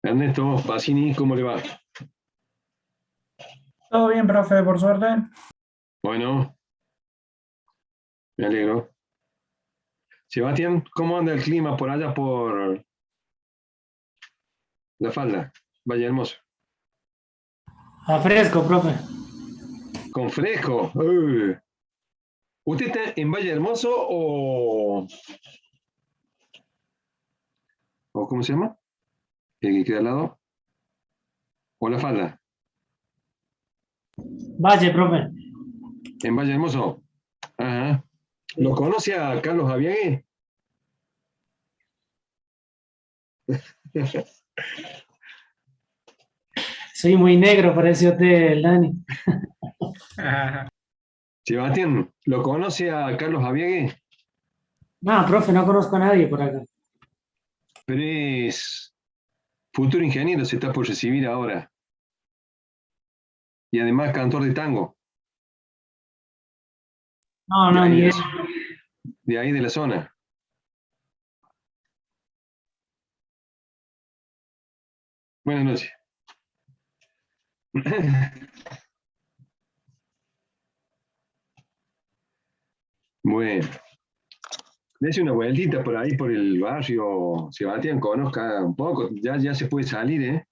Ernesto Pacini, ¿cómo le va? Todo bien, profe, por suerte. Bueno, me alegro. Sebastián, ¿cómo anda el clima por allá por La Falda, Valle Hermoso? A fresco, profe. Con fresco. ¿Usted está en Valle Hermoso o cómo se llama? ¿El que queda al lado? ¿O La Falda? Valle, profe. En Valle Hermoso. Ajá. ¿Lo Sí. conoce a Carlos Aviague? Soy muy negro, parece usted, Dani. Sebastián, ¿lo conoce a Carlos Aviague? No, profe, no conozco a nadie por acá. Pero es futuro ingeniero, se está por recibir ahora. Y además cantor de tango, No, de no, ahí ni de idea. de ahí de la zona. Buenas noches. Bueno, dése una vueltita por ahí, por el barrio, Sebastián, conozca un poco, ya se puede salir, ¿eh?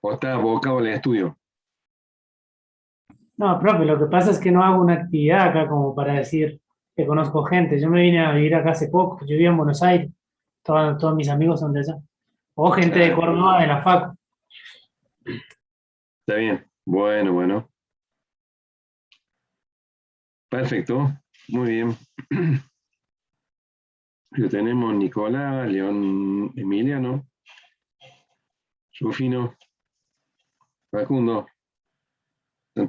O está abocado al estudio. No, profe, lo que pasa es que no hago una actividad acá como para decir que conozco gente. Yo me vine a vivir acá hace poco. Yo vivía en Buenos Aires. Todos mis amigos son de allá. O gente de Ah, Córdoba, de la FACU. está bien. Bueno, bueno. Perfecto. Muy bien. Lo tenemos Nicolás, León, Emiliano, Rufino, Facundo,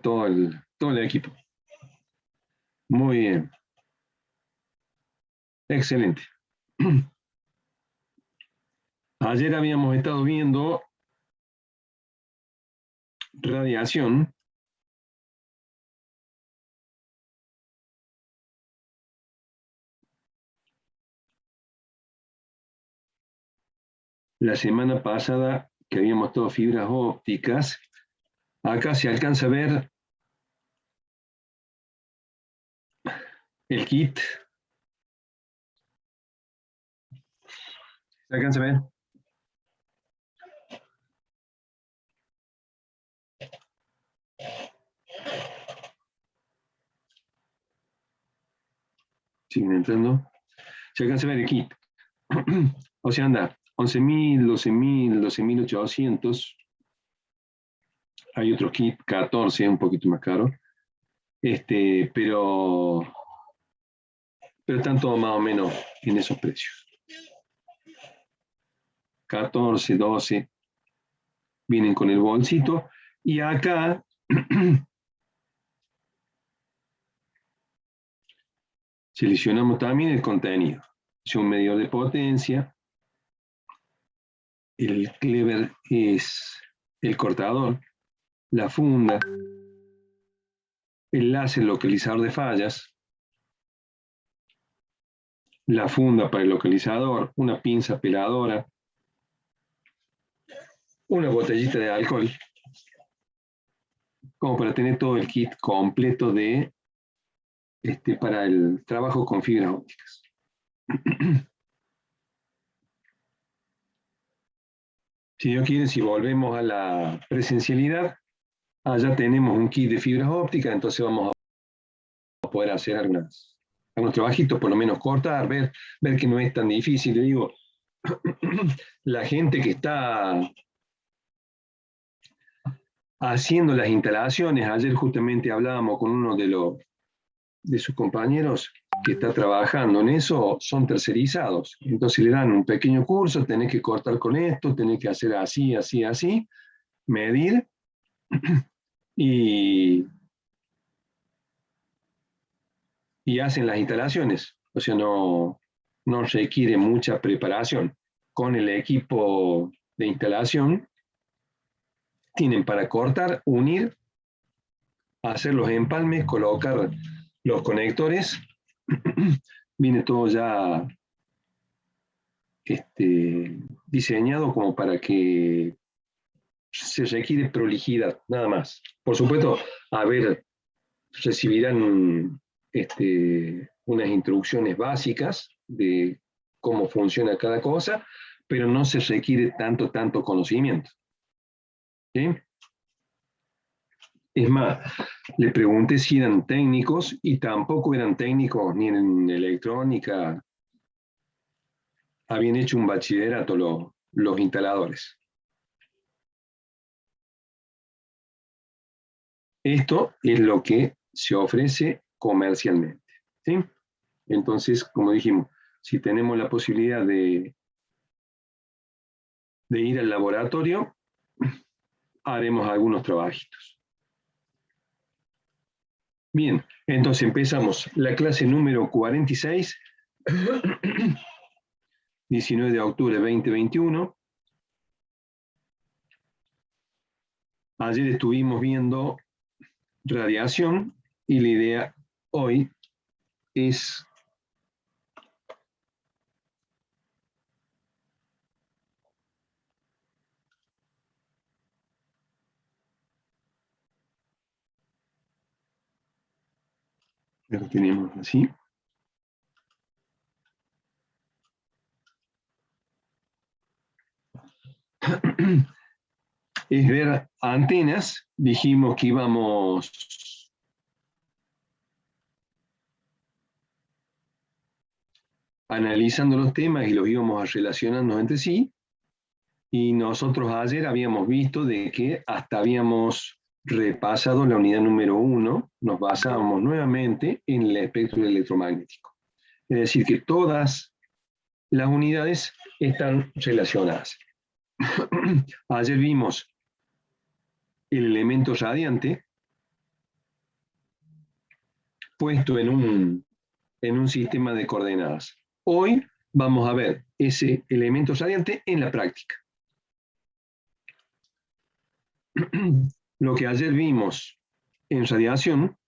todo el equipo. Muy bien. Excelente. Ayer habíamos estado viendo radiación. La semana pasada que habíamos todo fibras ópticas, acá se alcanza a ver el kit. ¿Se alcanza a ver? Siguen entrando. Se alcanza a ver el kit. O sea, anda 11.000, 12.000, 12.800. Hay otro kit, 14, un poquito más caro. Pero están todos más o menos en esos precios. 14, 12, vienen con el bolsito. Y acá seleccionamos también el contenido. Es un medidor de potencia. El clever es el cortador, la funda, el láser localizador de fallas, la funda para el localizador, una pinza peladora, una botellita de alcohol, como para tener todo el kit completo para el trabajo con fibras ópticas. Si Dios quiere, si volvemos a la presencialidad, allá tenemos un kit de fibras ópticas, entonces vamos a poder hacer algunos trabajitos, por lo menos cortar, ver que no es tan difícil. Le digo, la gente que está haciendo las instalaciones, ayer justamente hablábamos con uno de sus compañeros que está trabajando en eso, son tercerizados. Entonces le dan un pequeño curso, tenés que cortar con esto, tenés que hacer así, así, así, medir y, y hacen las instalaciones. O sea, no requiere mucha preparación. Con el equipo de instalación tienen para cortar, unir, hacer los empalmes, colocar los conectores. Viene todo ya diseñado como para que se requiere prolijidad, nada más. Por supuesto, a ver, recibirán unas instrucciones básicas de cómo funciona cada cosa, pero no se requiere tanto conocimiento. ¿Sí? Es más, le pregunté si eran técnicos y tampoco eran técnicos ni en electrónica. Habían hecho un bachillerato los instaladores. Esto es lo que se ofrece comercialmente. ¿Sí? Entonces, como dijimos, si tenemos la posibilidad de ir al laboratorio, haremos algunos trabajitos. Bien, entonces empezamos la clase número 46, 19 de octubre de 2021. Ayer estuvimos viendo radiación y la idea hoy es lo tenemos así. Es ver antenas. Dijimos que íbamos analizando los temas y los íbamos relacionando entre sí. Y nosotros ayer habíamos visto de que hasta habíamos repasado la unidad número 1, nos basábamos nuevamente en el espectro electromagnético. Es decir, que todas las unidades están relacionadas. Ayer vimos el elemento radiante puesto en un sistema de coordenadas. Hoy vamos a ver ese elemento radiante en la práctica. Lo que ayer vimos en radiación,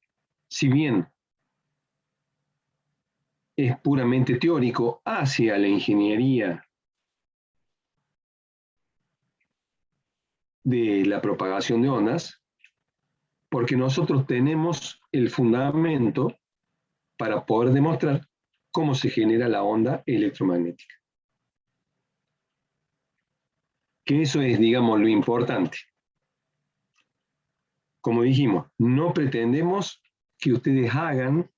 si bien es puramente teórico hacia la ingeniería de la propagación de ondas, porque nosotros tenemos el fundamento para poder demostrar cómo se genera la onda electromagnética. Que eso es, digamos, lo importante. Como dijimos, no pretendemos que ustedes hagan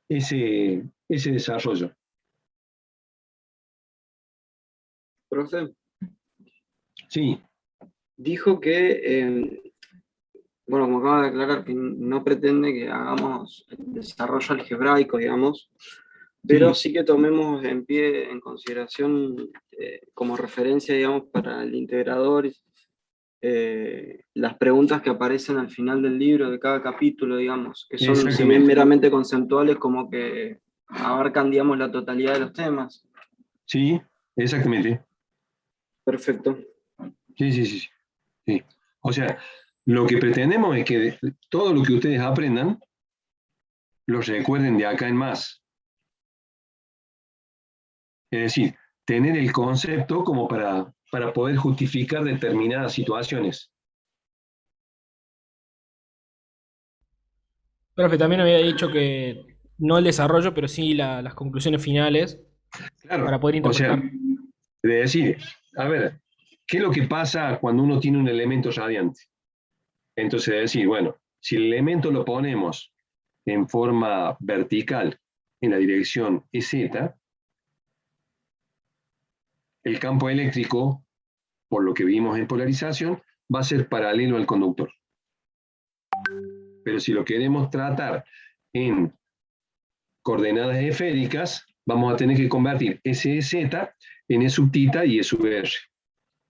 ese desarrollo. Profe, Sí, dijo que, bueno, como acaba de aclarar, que no pretende que hagamos el desarrollo algebraico, digamos, pero sí que tomemos en pie, en consideración, como referencia, digamos, para el integrador, las preguntas que aparecen al final del libro, de cada capítulo, digamos, que son, si bien exactamente. meramente conceptuales, como que abarcan, digamos, la totalidad de los temas. Sí, exactamente. Perfecto. Sí. O sea, lo que pretendemos es que todo lo que ustedes aprendan lo recuerden de acá en más. Es decir, tener el concepto como para poder justificar determinadas situaciones. Profe, también había dicho que no el desarrollo, pero sí las conclusiones finales Claro, para poder o sea, interpretar. de decir, a ver, ¿qué es lo que pasa cuando uno tiene un elemento radiante? Entonces, de decir, bueno, si el elemento lo ponemos en forma vertical en la dirección EZ, el campo eléctrico, por lo que vimos en polarización, va a ser paralelo al conductor. Pero si lo queremos tratar en coordenadas esféricas, vamos a tener que convertir ese EZ en E sub θ y E sub R.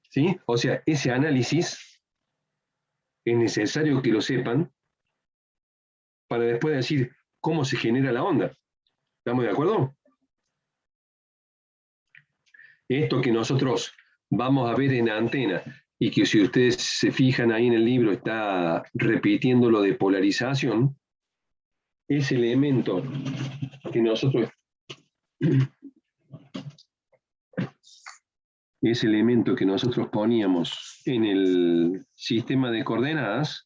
¿Sí? O sea, ese análisis es necesario que lo sepan para después decir cómo se genera la onda. ¿Estamos de acuerdo? Esto que nosotros vamos a ver en antena y que si ustedes se fijan ahí en el libro está repitiendo lo de polarización, ese elemento que nosotros ese elemento que nosotros poníamos en el sistema de coordenadas,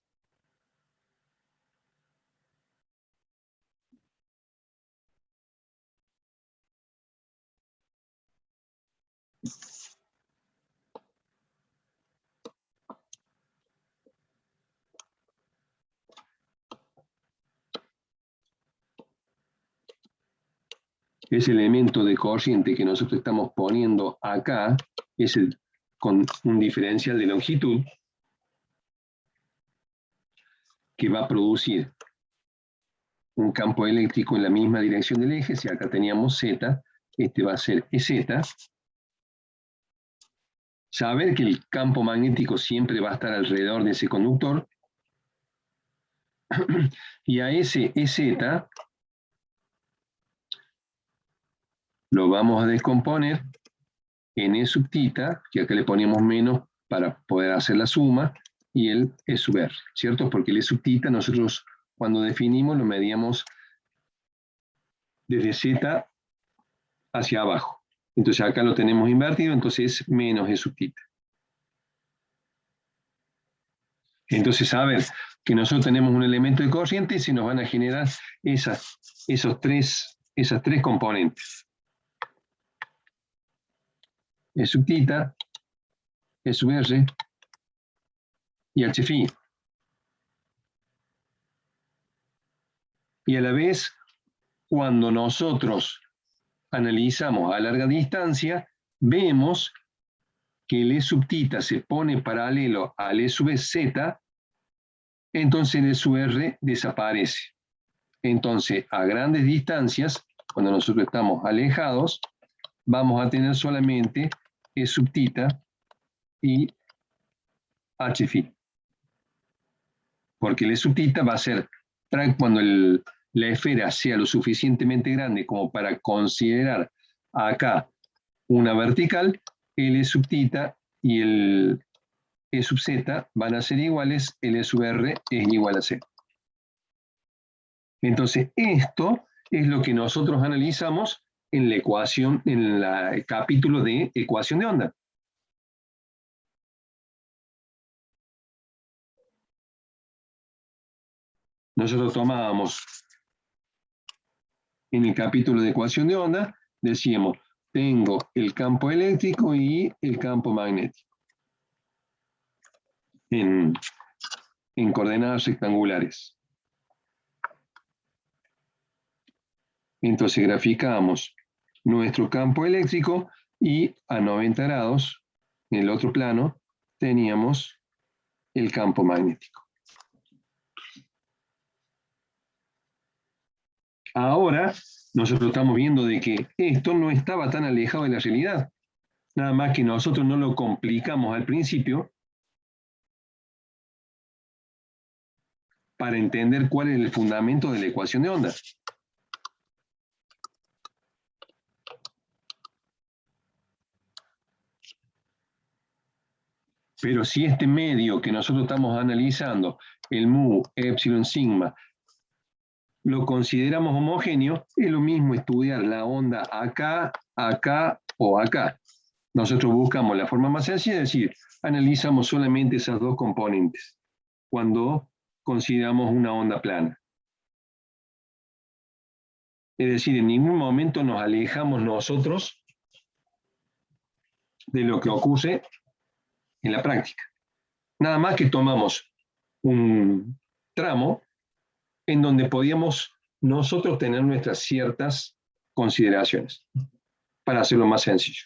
ese elemento de cociente que nosotros estamos poniendo acá, es con un diferencial de longitud, que va a producir un campo eléctrico en la misma dirección del eje. Si acá teníamos Z, este va a ser EZ. Saber que el campo magnético siempre va a estar alrededor de ese conductor, y a ese EZ lo vamos a descomponer en E sub tita, que acá le ponemos menos para poder hacer la suma, y el E sub R, ¿cierto? Porque el E sub tita nosotros cuando definimos lo medíamos desde Z hacia abajo. Entonces acá lo tenemos invertido, entonces es menos E sub tita. Entonces, a ver, que nosotros tenemos un elemento de corriente y se nos van a generar esas tres componentes. E sub tita, E sub R y H phi. Y a la vez, cuando nosotros analizamos a larga distancia, vemos que el E sub tita se pone paralelo al E sub Z, entonces el E sub R desaparece. Entonces, a grandes distancias, cuando nosotros estamos alejados, vamos a tener solamente E sub tita y H phi. Porque el E sub tita va a ser, cuando la esfera sea lo suficientemente grande como para considerar acá una vertical, el E sub tita y el E sub Z van a ser iguales, el E sub R es igual a 0. Entonces, esto es lo que nosotros analizamos en la ecuación, en el capítulo de ecuación de onda. Nosotros tomábamos en el capítulo de ecuación de onda, decíamos, tengo el campo eléctrico y el campo magnético en coordenadas rectangulares. Entonces graficamos nuestro campo eléctrico y a 90 grados, en el otro plano, teníamos el campo magnético. Ahora, nosotros estamos viendo de que esto no estaba tan alejado de la realidad. Nada más que nosotros no lo complicamos al principio para entender cuál es el fundamento de la ecuación de onda. Pero si este medio que nosotros estamos analizando, el mu, epsilon, sigma, lo consideramos homogéneo, es lo mismo estudiar la onda acá, acá o acá. Nosotros buscamos la forma más sencilla, es decir, analizamos solamente esas dos componentes cuando consideramos una onda plana. Es decir, en ningún momento nos alejamos nosotros de lo que ocurre en la práctica. Nada más que tomamos un tramo en donde podíamos nosotros tener nuestras ciertas consideraciones, para hacerlo más sencillo.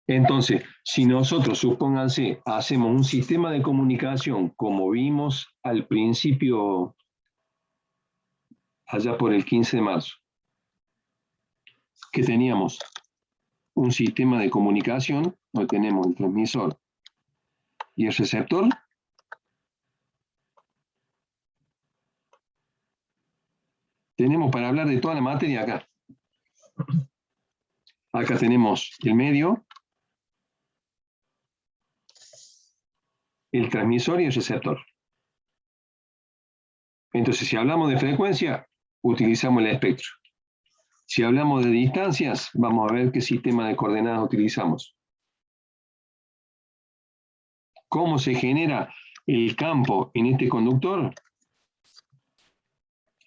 Entonces, si nosotros, supónganse, hacemos un sistema de comunicación como vimos al principio, allá por el 15 de marzo, que teníamos un sistema de comunicación, donde tenemos el transmisor y el receptor, tenemos para hablar de toda la materia acá. Acá tenemos el medio, el transmisor y el receptor. Entonces, si hablamos de frecuencia, utilizamos el espectro. Si hablamos de distancias, vamos a ver qué sistema de coordenadas utilizamos. ¿Cómo se genera el campo en este conductor?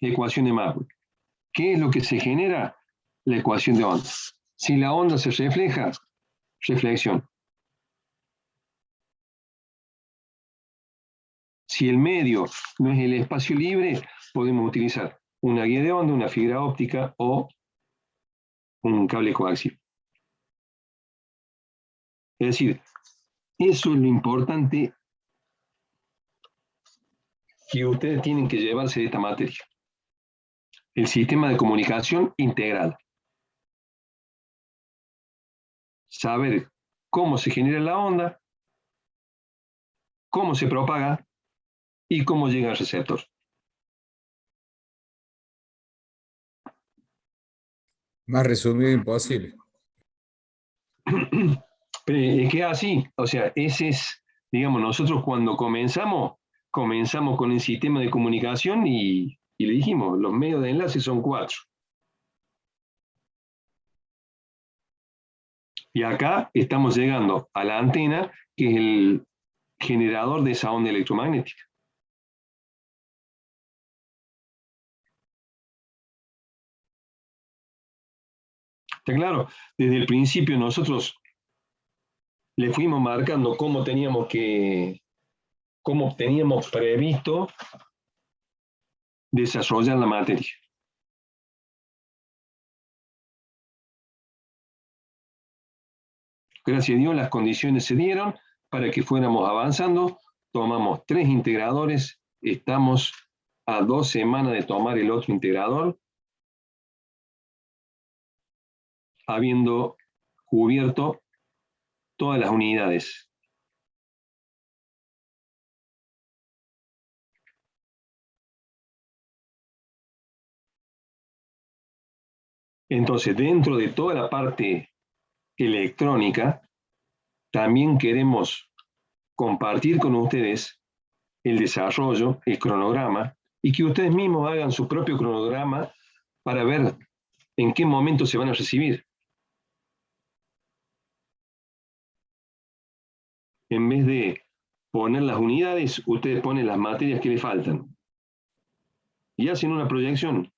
Ecuación de Maxwell. ¿Qué es lo que se genera? La ecuación de onda. Si la onda se refleja, reflexión. Si el medio no es el espacio libre, podemos utilizar una guía de onda, una fibra óptica o un cable coaxial. Es decir, eso es lo importante que ustedes tienen que llevarse de esta materia. El sistema de comunicación integral. Saber cómo se genera la onda, cómo se propaga y cómo llega al receptor. Más resumido imposible. Pero es que así, o sea, ese es, digamos, nosotros cuando comenzamos con el sistema de comunicación y le dijimos, los medios de enlace son 4. Y acá estamos llegando a la antena, que es el generador de esa onda electromagnética. ¿Está claro? Desde el principio nosotros le fuimos marcando cómo teníamos previsto desarrollar la materia. Gracias a Dios las condiciones se dieron para que fuéramos avanzando. Tomamos 3 integradores, estamos a 2 semanas de tomar el otro integrador, habiendo cubierto todas las unidades. Entonces, dentro de toda la parte electrónica, también queremos compartir con ustedes el desarrollo, el cronograma, y que ustedes mismos hagan su propio cronograma para ver en qué momento se van a recibir. En vez de poner las unidades, ustedes ponen las materias que le faltan. Y hacen una proyección.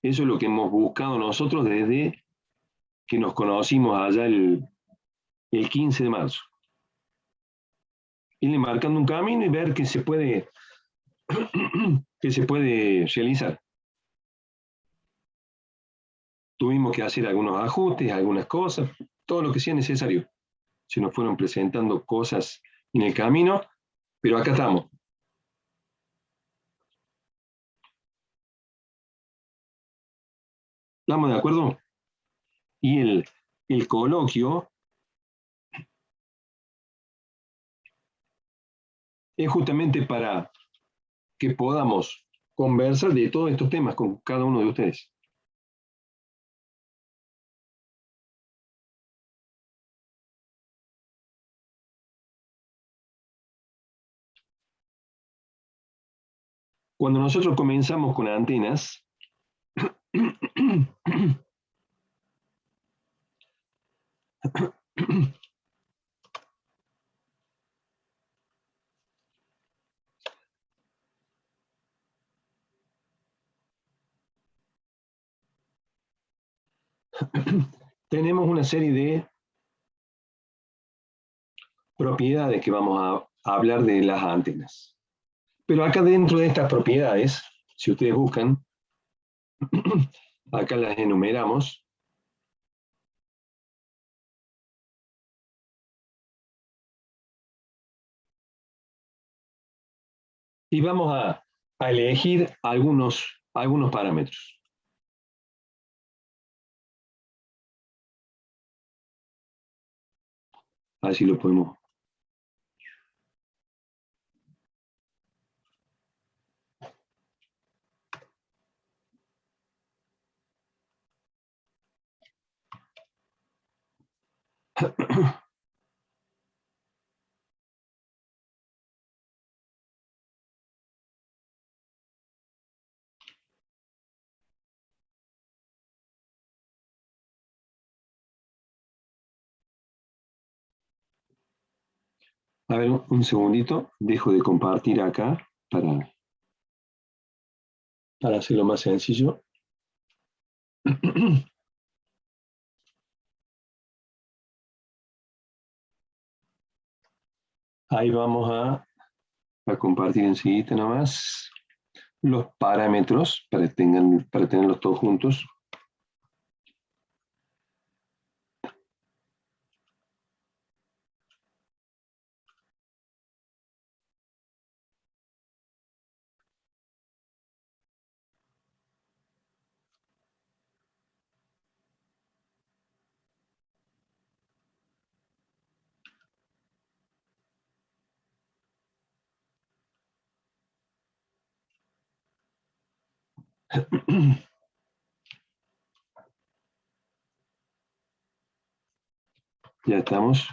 Eso es lo que hemos buscado nosotros desde que nos conocimos allá el 15 de marzo. Irle marcando un camino y ver qué se puede realizar. Tuvimos que hacer algunos ajustes, algunas cosas, todo lo que sea necesario. Se nos fueron presentando cosas en el camino, pero acá estamos. ¿Estamos de acuerdo? Y el coloquio es justamente para que podamos conversar de todos estos temas con cada uno de ustedes. Cuando nosotros comenzamos con antenas, tenemos una serie de propiedades que vamos a hablar de las antenas. Pero acá dentro de estas propiedades, si ustedes buscan, acá las enumeramos. Y vamos a elegir algunos parámetros. Así lo podemos. A ver, un segundito, dejo de compartir acá para hacerlo más sencillo. Ahí vamos a compartir enseguida nomás los parámetros para tenerlos todos juntos. Ya estamos.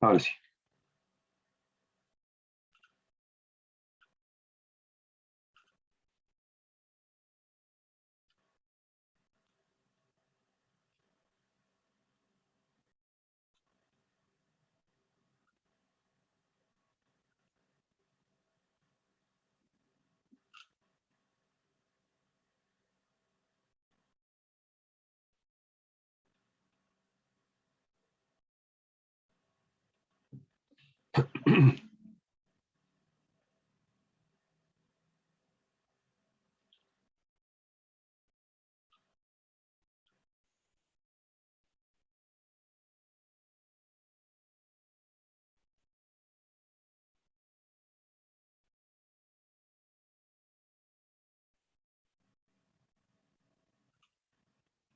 Ahora sí.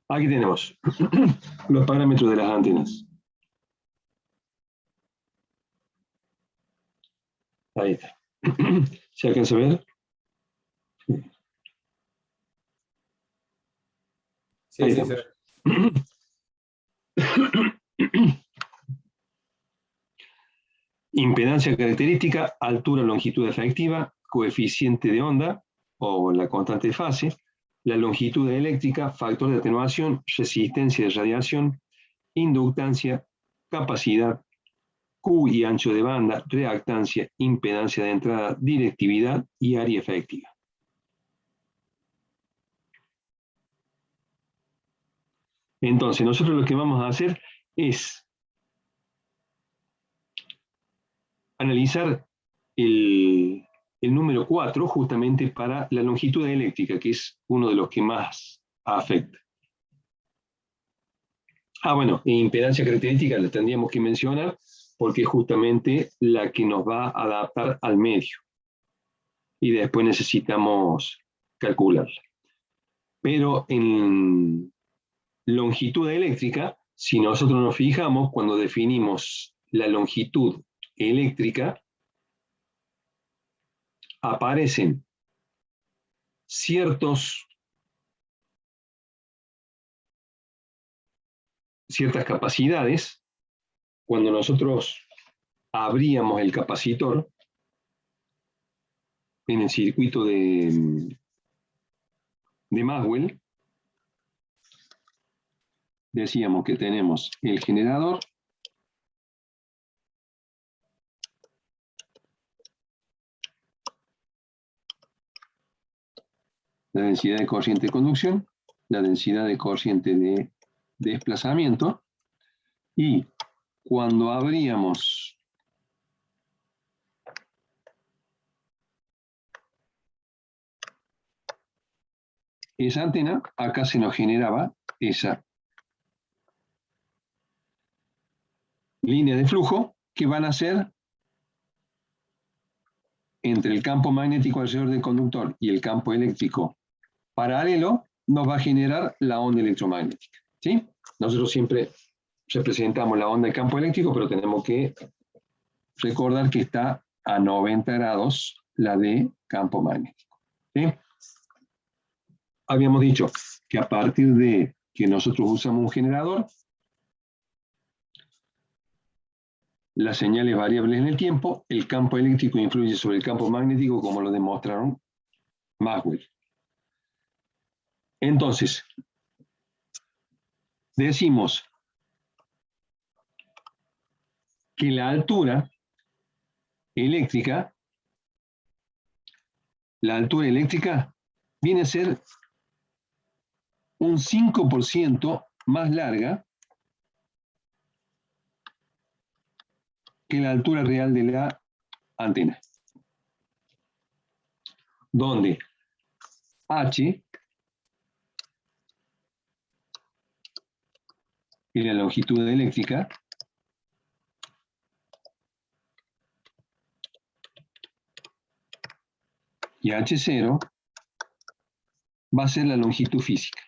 Aquí tenemos los parámetros de las antenas. Ahí está. ¿Se alcanza a ver? Sí, Ahí sí, estamos. Impedancia característica, altura, longitud efectiva, coeficiente de onda o la constante de fase, la longitud eléctrica, factor de atenuación, resistencia de radiación, inductancia, capacidad, Q y ancho de banda, reactancia, impedancia de entrada, directividad y área efectiva. Entonces, nosotros lo que vamos a hacer es analizar el número 4 justamente para la longitud eléctrica, que es uno de los que más afecta. Bueno, impedancia característica la tendríamos que mencionar porque es justamente la que nos va a adaptar al medio. Y después necesitamos calcularla. Pero en longitud eléctrica, si nosotros nos fijamos, cuando definimos la longitud eléctrica, aparecen ciertas capacidades. Cuando nosotros abríamos el capacitor en el circuito de Maxwell, decíamos que tenemos el generador, la densidad de corriente de conducción, la densidad de corriente de desplazamiento, y cuando abríamos esa antena, acá se nos generaba esa línea de flujo que van a ser entre el campo magnético alrededor del conductor y el campo eléctrico paralelo, nos va a generar la onda electromagnética. ¿Sí? Nosotros siempre representamos la onda de campo eléctrico, pero tenemos que recordar que está a 90 grados la de campo magnético. ¿Sí? habíamos dicho que a partir de que nosotros usamos un generador, la señal es variable en el tiempo, el campo eléctrico influye sobre el campo magnético, como lo demostraron Maxwell. Entonces, decimos que la altura eléctrica viene a ser un 5% más larga que la altura real de la antena, donde H es la longitud eléctrica y H0 va a ser la longitud física.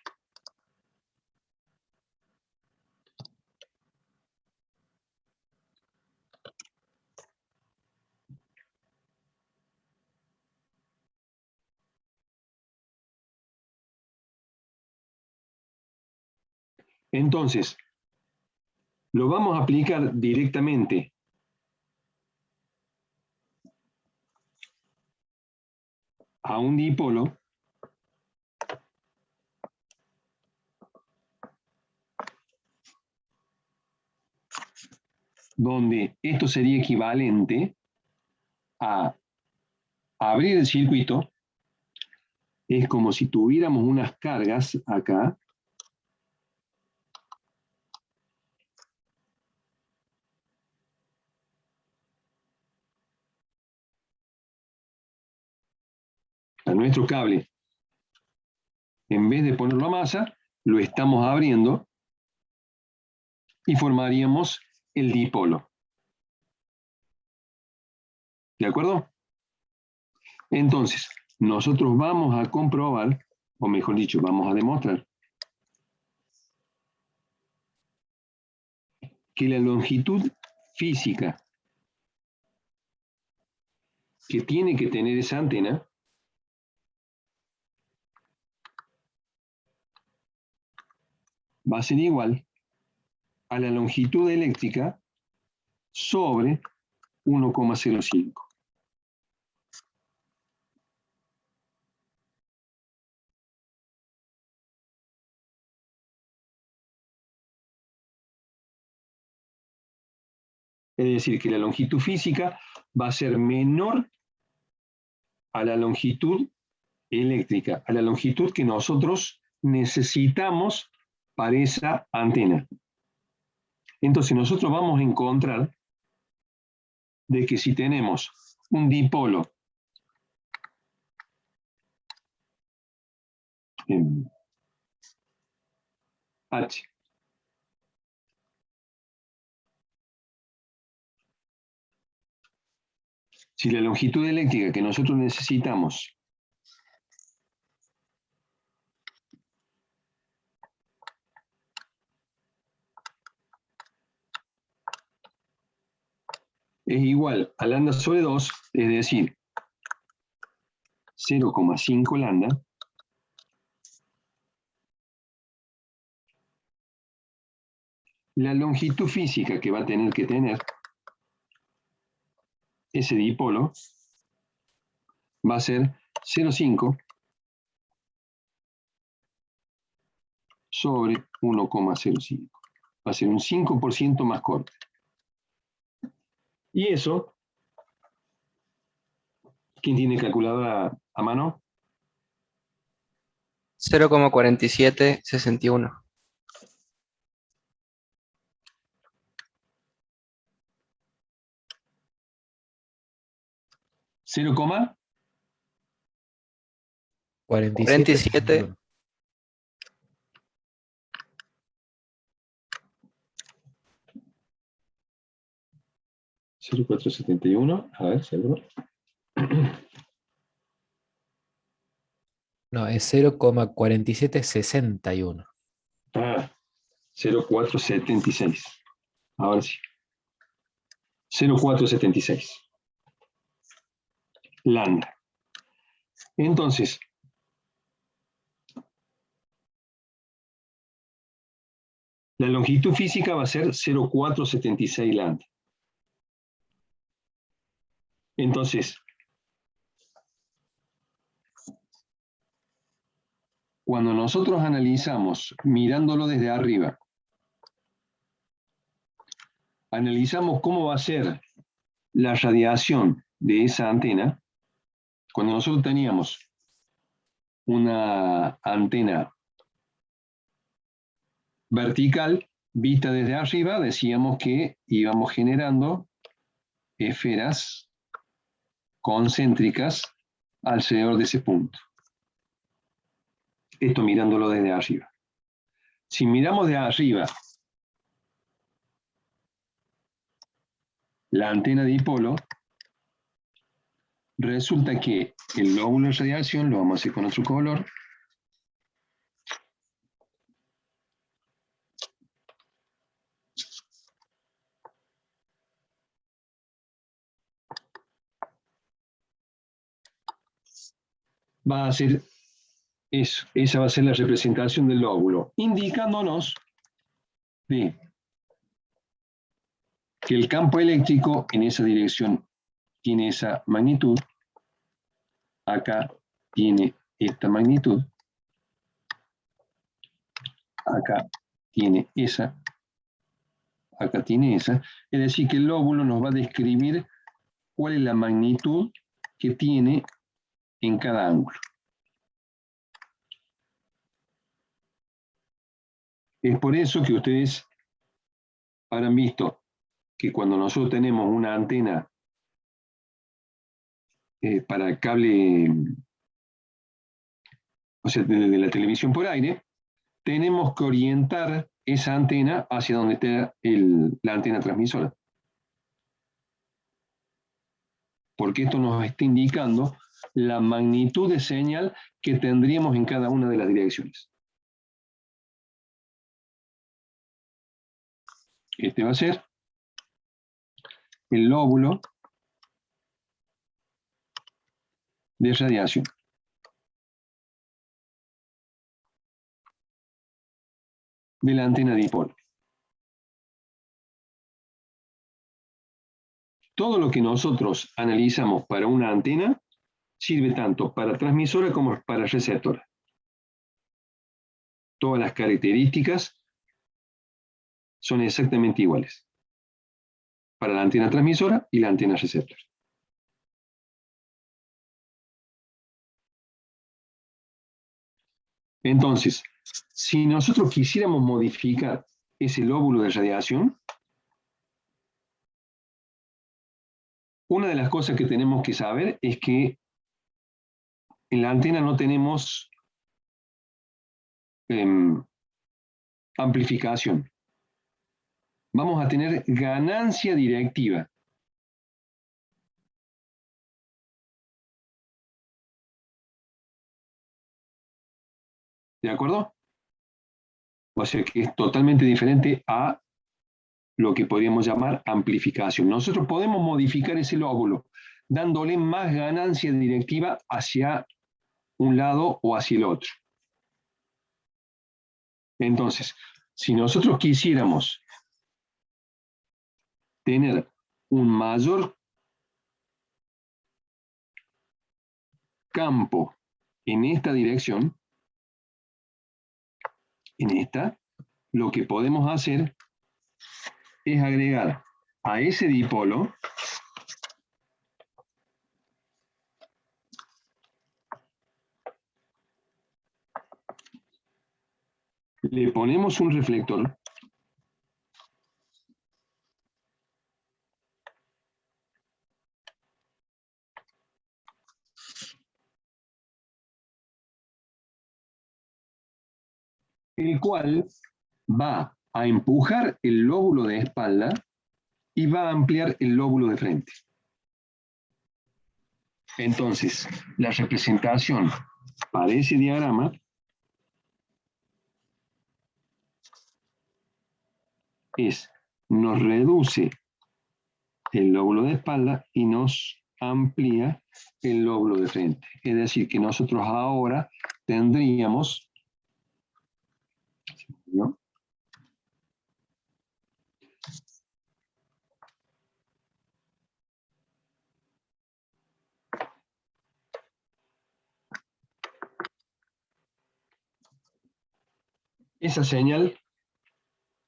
Entonces, lo vamos a aplicar directamente a un dipolo donde esto sería equivalente a abrir el circuito. Es como si tuviéramos unas cargas acá, a nuestro cable. En vez de ponerlo a masa, lo estamos abriendo y formaríamos el dipolo. ¿De acuerdo? Entonces, nosotros vamos a comprobar, o mejor dicho, vamos a demostrar que la longitud física que tiene que tener esa antena va a ser igual a la longitud eléctrica sobre 1,05. Es decir, que la longitud física va a ser menor a la longitud eléctrica, a la longitud que nosotros necesitamos para esa antena. Entonces nosotros vamos a encontrar de que si tenemos un dipolo en H si la longitud eléctrica que nosotros necesitamos es igual a lambda sobre 2, es decir, 0,5 lambda, la longitud física que va a tener que tener ese dipolo va a ser 0,5 sobre 1,05. Va a ser un 5% más corto. Y eso, ¿quién tiene calculadora a mano? 0,4761. 47. 0,471, a ver, seguro. No, es 0,4761. Ah, 0,476. Ahora sí. 0,476. Lambda. Entonces, La longitud física va a ser 0,476 lambda. Entonces, cuando nosotros analizamos, mirándolo desde arriba, analizamos cómo va a ser la radiación de esa antena, cuando nosotros teníamos una antena vertical, vista desde arriba, decíamos que íbamos generando esferas concéntricas alrededor de ese punto. Esto mirándolo desde arriba. Si miramos de arriba la antena de dipolo, resulta que el lóbulo de radiación, lo vamos a hacer con otro color, va a ser eso, esa va a ser la representación del lóbulo, indicándonos de que el campo eléctrico en esa dirección tiene esa magnitud, acá tiene esta magnitud, acá tiene esa, acá tiene esa, es decir que el lóbulo nos va a describir cuál es la magnitud que tiene en cada ángulo. Es por eso que ustedes habrán visto que cuando nosotros tenemos una antena para el cable, o sea, de la televisión por aire, tenemos que orientar esa antena hacia donde está la antena transmisora. Porque esto nos está indicando la magnitud de señal que tendríamos en cada una de las direcciones. Este va a ser el lóbulo de radiación. De la antena dipolo. Todo lo que nosotros analizamos para una antena sirve tanto para transmisora como para receptora. Todas las características son exactamente iguales para la antena transmisora y la antena receptora. Entonces, si nosotros quisiéramos modificar ese lóbulo de radiación, una de las cosas que tenemos que saber es que en la antena no tenemos amplificación. Vamos a tener ganancia directiva. ¿De acuerdo? O sea que es totalmente diferente a lo que podríamos llamar amplificación. Nosotros podemos modificar ese lóbulo dándole más ganancia directiva hacia un lado o hacia el otro. Entonces, si nosotros quisiéramos tener un mayor campo en esta dirección, en esta, lo que podemos hacer es agregar a ese dipolo le ponemos un reflector el cual va a empujar el lóbulo de espalda y va a ampliar el lóbulo de frente. Entonces, la representación para ese diagrama nos reduce el lóbulo de espalda y nos amplía el lóbulo de frente. Es decir, que nosotros ahora tendríamos, ¿no?, esa señal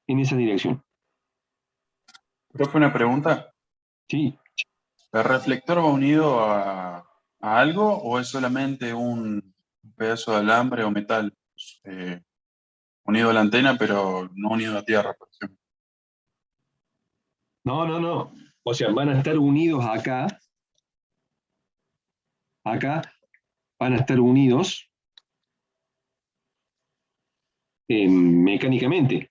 en esa dirección. Profe, una pregunta. ¿Sí? ¿El reflector va unido a algo o es solamente un pedazo de alambre o metal eh, unido a la antena, pero no unido a tierra, por ejemplo? No, no, no. O sea, van a estar unidos acá. Acá van a estar unidos mecánicamente.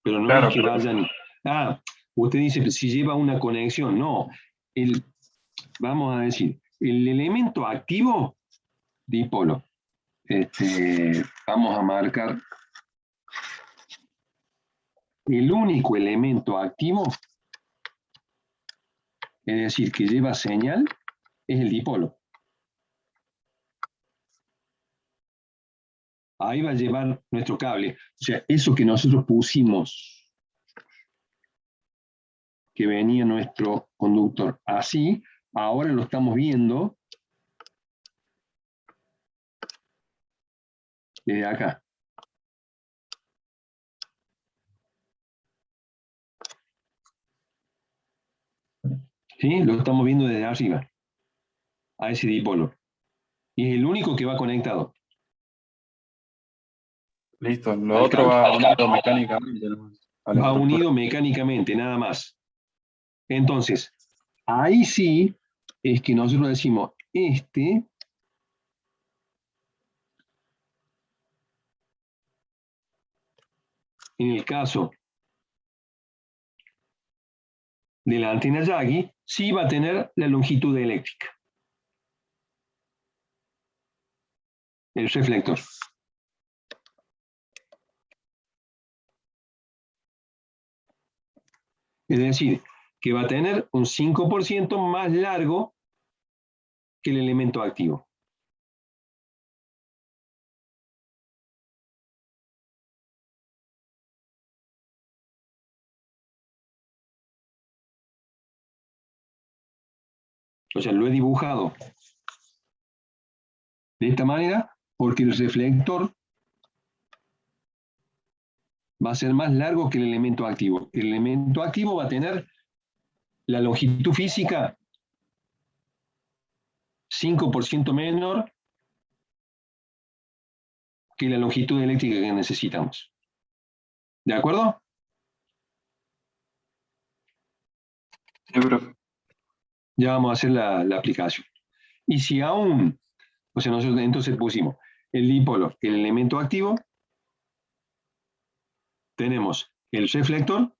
Pero no es Claro, que vayan. Ah, usted dice si lleva una conexión. No. El, vamos a decir, el elemento activo dipolo. Vamos a marcar el único elemento activo, es decir, que lleva señal, es el dipolo. Ahí va a llevar nuestro cable. O sea, eso que nosotros pusimos, que venía nuestro conductor así, ahora lo estamos viendo desde acá. ¿Sí? Lo estamos viendo desde arriba, a ese dipolo. Y es el único que va conectado listo. Lo al otro cable. va unido mecánicamente nomás a la Va estructura. unido mecánicamente, nada más. Entonces, ahí sí es que nosotros decimos, en el caso de la antena Yagi, sí va a tener la longitud eléctrica, el reflector. Es decir, que va a tener un 5% más largo que el elemento activo. O sea, lo he dibujado de esta manera porque el reflector va a ser más largo que el elemento activo. El elemento activo va a tener la longitud física 5% menor que la longitud eléctrica que necesitamos. ¿De acuerdo? Sí, profe. Ya vamos a hacer la aplicación. Y si aún, o sea, nosotros entonces pusimos el dipolo, el elemento activo, tenemos el reflector,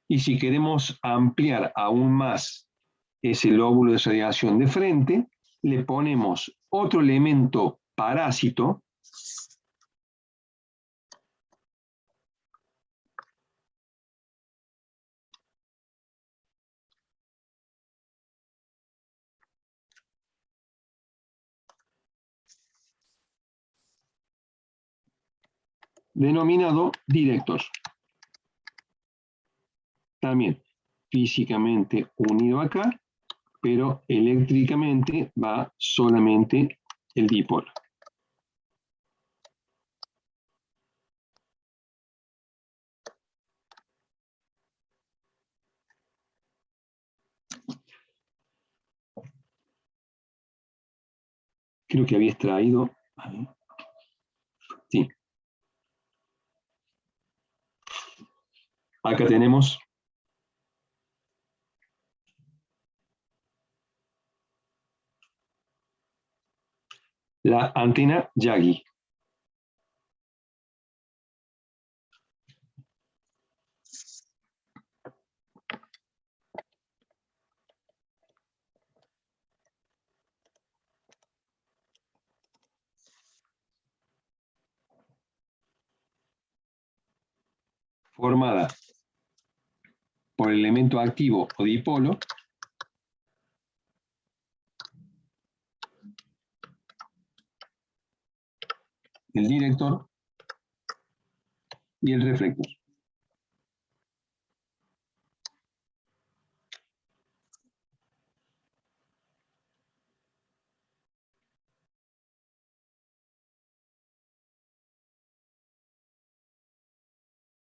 y si queremos ampliar aún más ese lóbulo de radiación de frente, le ponemos otro elemento parásito, denominado director. También físicamente unido acá, pero eléctricamente va solamente el dipolo. Creo que había extraído. Sí. Acá tenemos la antena Yagi. Formada por el elemento activo o dipolo, el director y el reflector.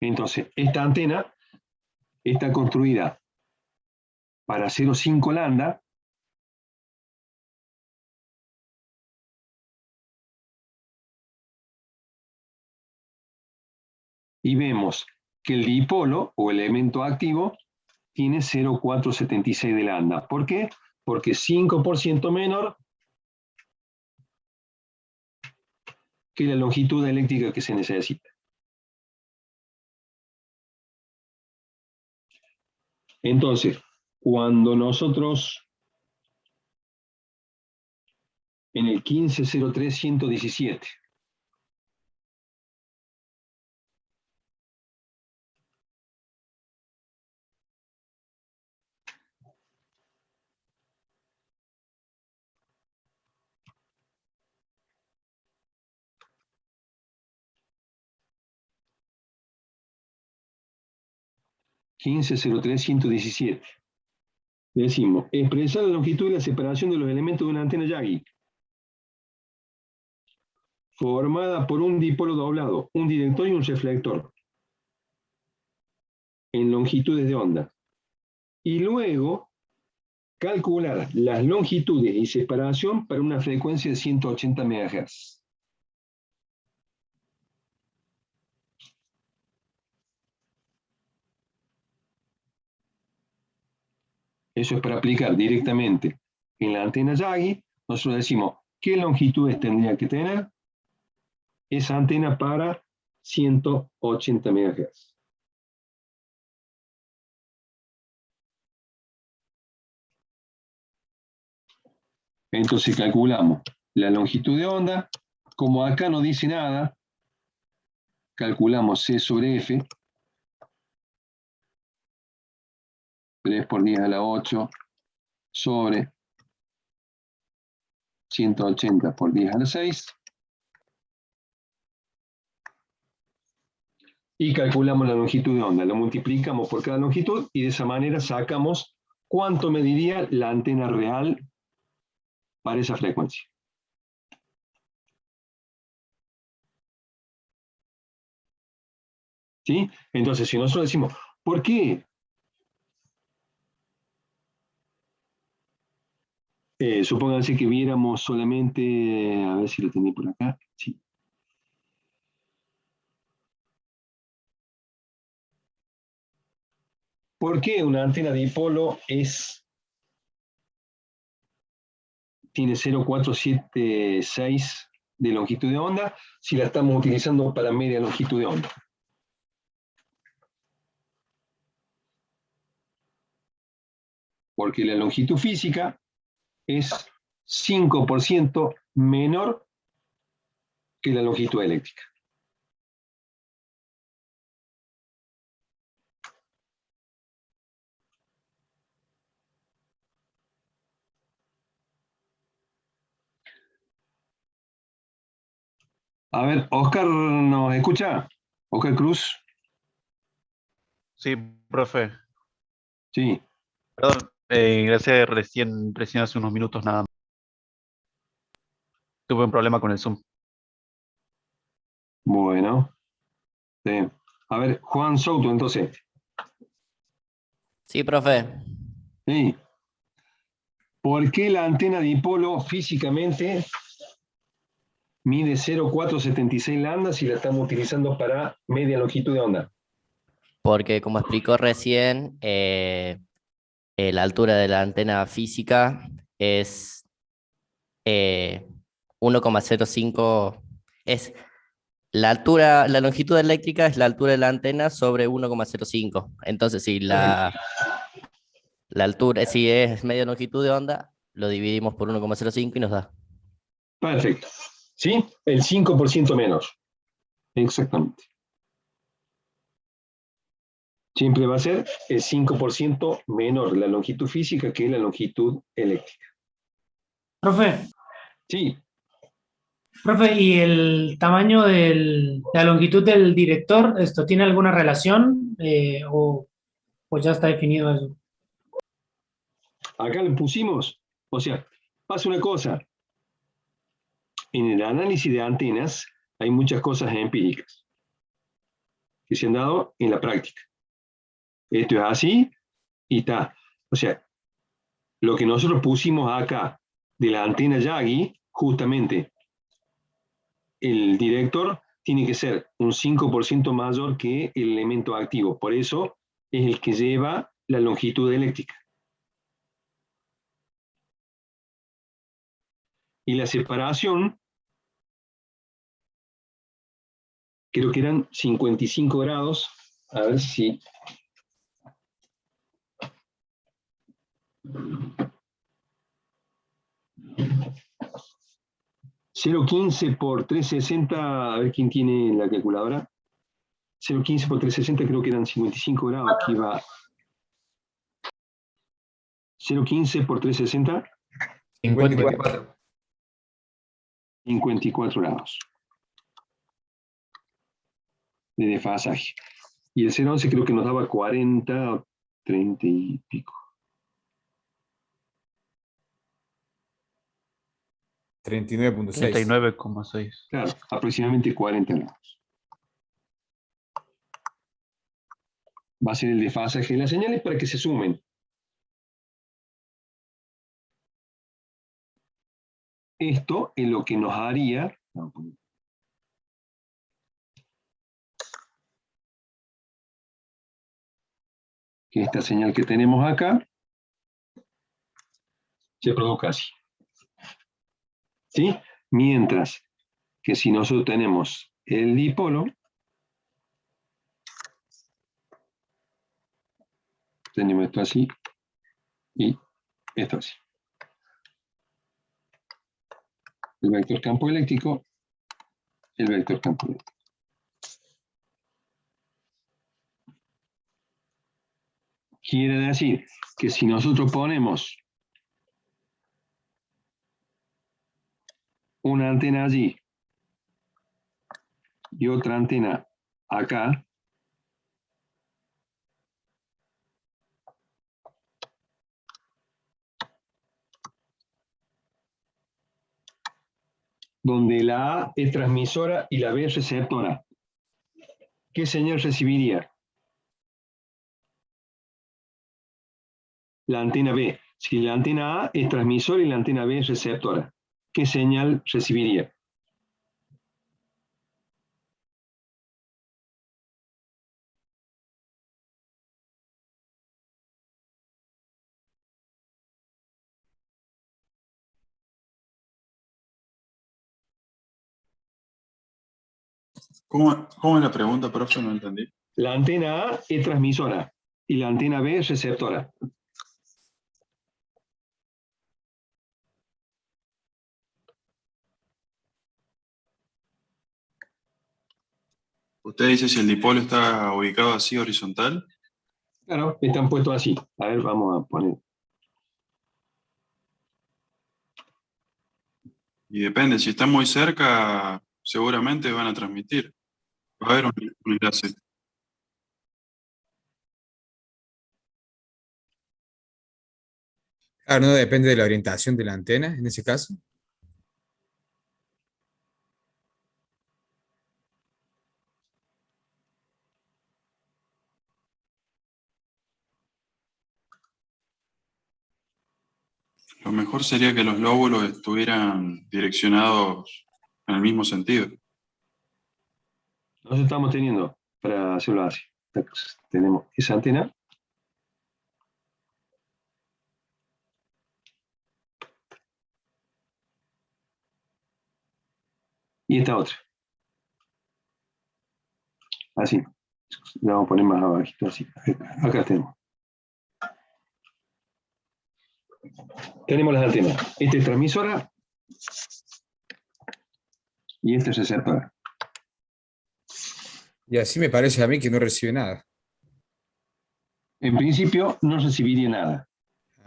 Entonces, esta antena está construida para 0,5 lambda, y vemos que el dipolo o elemento activo tiene 0,476 de lambda. ¿Por qué? Porque es 5% menor que la longitud eléctrica que se necesita. Entonces, cuando nosotros en el 1503.117 1503.117 decimos, expresar la longitud y la separación de los elementos de una antena Yagi, formada por un dipolo doblado, un director y un reflector, en longitudes de onda. Y luego, calcular las longitudes y separación para una frecuencia de 180 MHz. Eso es para aplicar directamente en la antena Yagi. Nosotros decimos, ¿qué longitudes tendría que tener esa antena para 180 MHz? Entonces calculamos la longitud de onda. Como acá no dice nada, calculamos C sobre F, 3 por 10 a la 8, sobre 180 por 10 a la 6, y calculamos la longitud de onda. Lo multiplicamos por cada longitud y de esa manera sacamos cuánto mediría la antena real para esa frecuencia. ¿Sí? Entonces, si nosotros decimos, ¿por qué? Supónganse que viéramos solamente, a ver si lo tenía por acá, sí. ¿Por qué una antena dipolo tiene 0,476 de longitud de onda si la estamos utilizando para media longitud de onda? Porque la longitud física es 5% menor que la longitud eléctrica. A ver, Oscar, ¿nos escucha? Oscar Cruz. Sí, profe. Sí. Perdón, ingresé recién hace unos minutos nada más. Tuve un problema con el Zoom. Bueno. Sí. A ver, Juan Souto, entonces. Sí, profe. Sí. ¿Por qué la antena dipolo físicamente mide 0,476 lambda si la estamos utilizando para media longitud de onda? Porque como explicó recién, la altura de la antena física es 1,05, es la altura, la longitud eléctrica es la altura de la antena sobre 1,05. Entonces, si la altura, si es media longitud de onda, lo dividimos por 1,05 y nos da. Perfecto. ¿Sí? El 5% menos. Exactamente. Siempre va a ser el 5% menor la longitud física que la longitud eléctrica. Profe, Sí. profe, ¿y el tamaño de la longitud del director, esto tiene alguna relación o ya está definido eso? Acá le pusimos, o sea, pasa una cosa. En el análisis de antenas hay muchas cosas empíricas. que se han dado en la práctica. Esto es así y está. O sea, lo que nosotros pusimos acá de la antena Yagi, justamente el director tiene que ser un 5% mayor que el elemento activo. Por eso es el que lleva la longitud eléctrica. Y la separación, creo que eran 55 grados. A ver si... 0,15 por 360, a ver quién tiene la calculadora. 0,15 por 360 creo que eran 55 grados, que iba 0,15 por 360, 54. 54 grados de desfasaje. Y el 0,11 creo que nos daba 40 o 30 y pico. 39.6. 39,6. Claro, aproximadamente 40 grados. Va a ser el desfasaje de las señales para que se sumen. Esto es lo que nos haría que esta señal que tenemos acá se produzca así. ¿Sí? Mientras que si nosotros tenemos el dipolo, tenemos esto así y esto así. El vector campo eléctrico, el vector campo eléctrico. Quiere decir que si nosotros ponemos una antena allí y otra antena acá, donde la A es transmisora y la B es receptora, ¿qué señal recibiría? La antena B. Si la antena A es transmisora y la antena B es receptora, ¿qué señal recibiría? ¿Cómo es la pregunta, profe? No entendí. La antena A es transmisora y la antena B es receptora. Usted dice si el dipolo está ubicado así horizontal. Claro, están puestos así. A ver, vamos a poner. Y depende, si están muy cerca, seguramente van a transmitir. Va a haber un enlace. Claro, no depende de la orientación de la antena en ese caso. Lo mejor sería que los lóbulos estuvieran direccionados en el mismo sentido. Nosotros estamos teniendo, para hacerlo así, tenemos esa antena. Y esta otra. Así. La vamos a poner más abajito, así. Acá tenemos. Tenemos las antenas. Esta es transmisora y esta es receptora. Y así me parece a mí que no recibe nada. En principio no recibiría nada.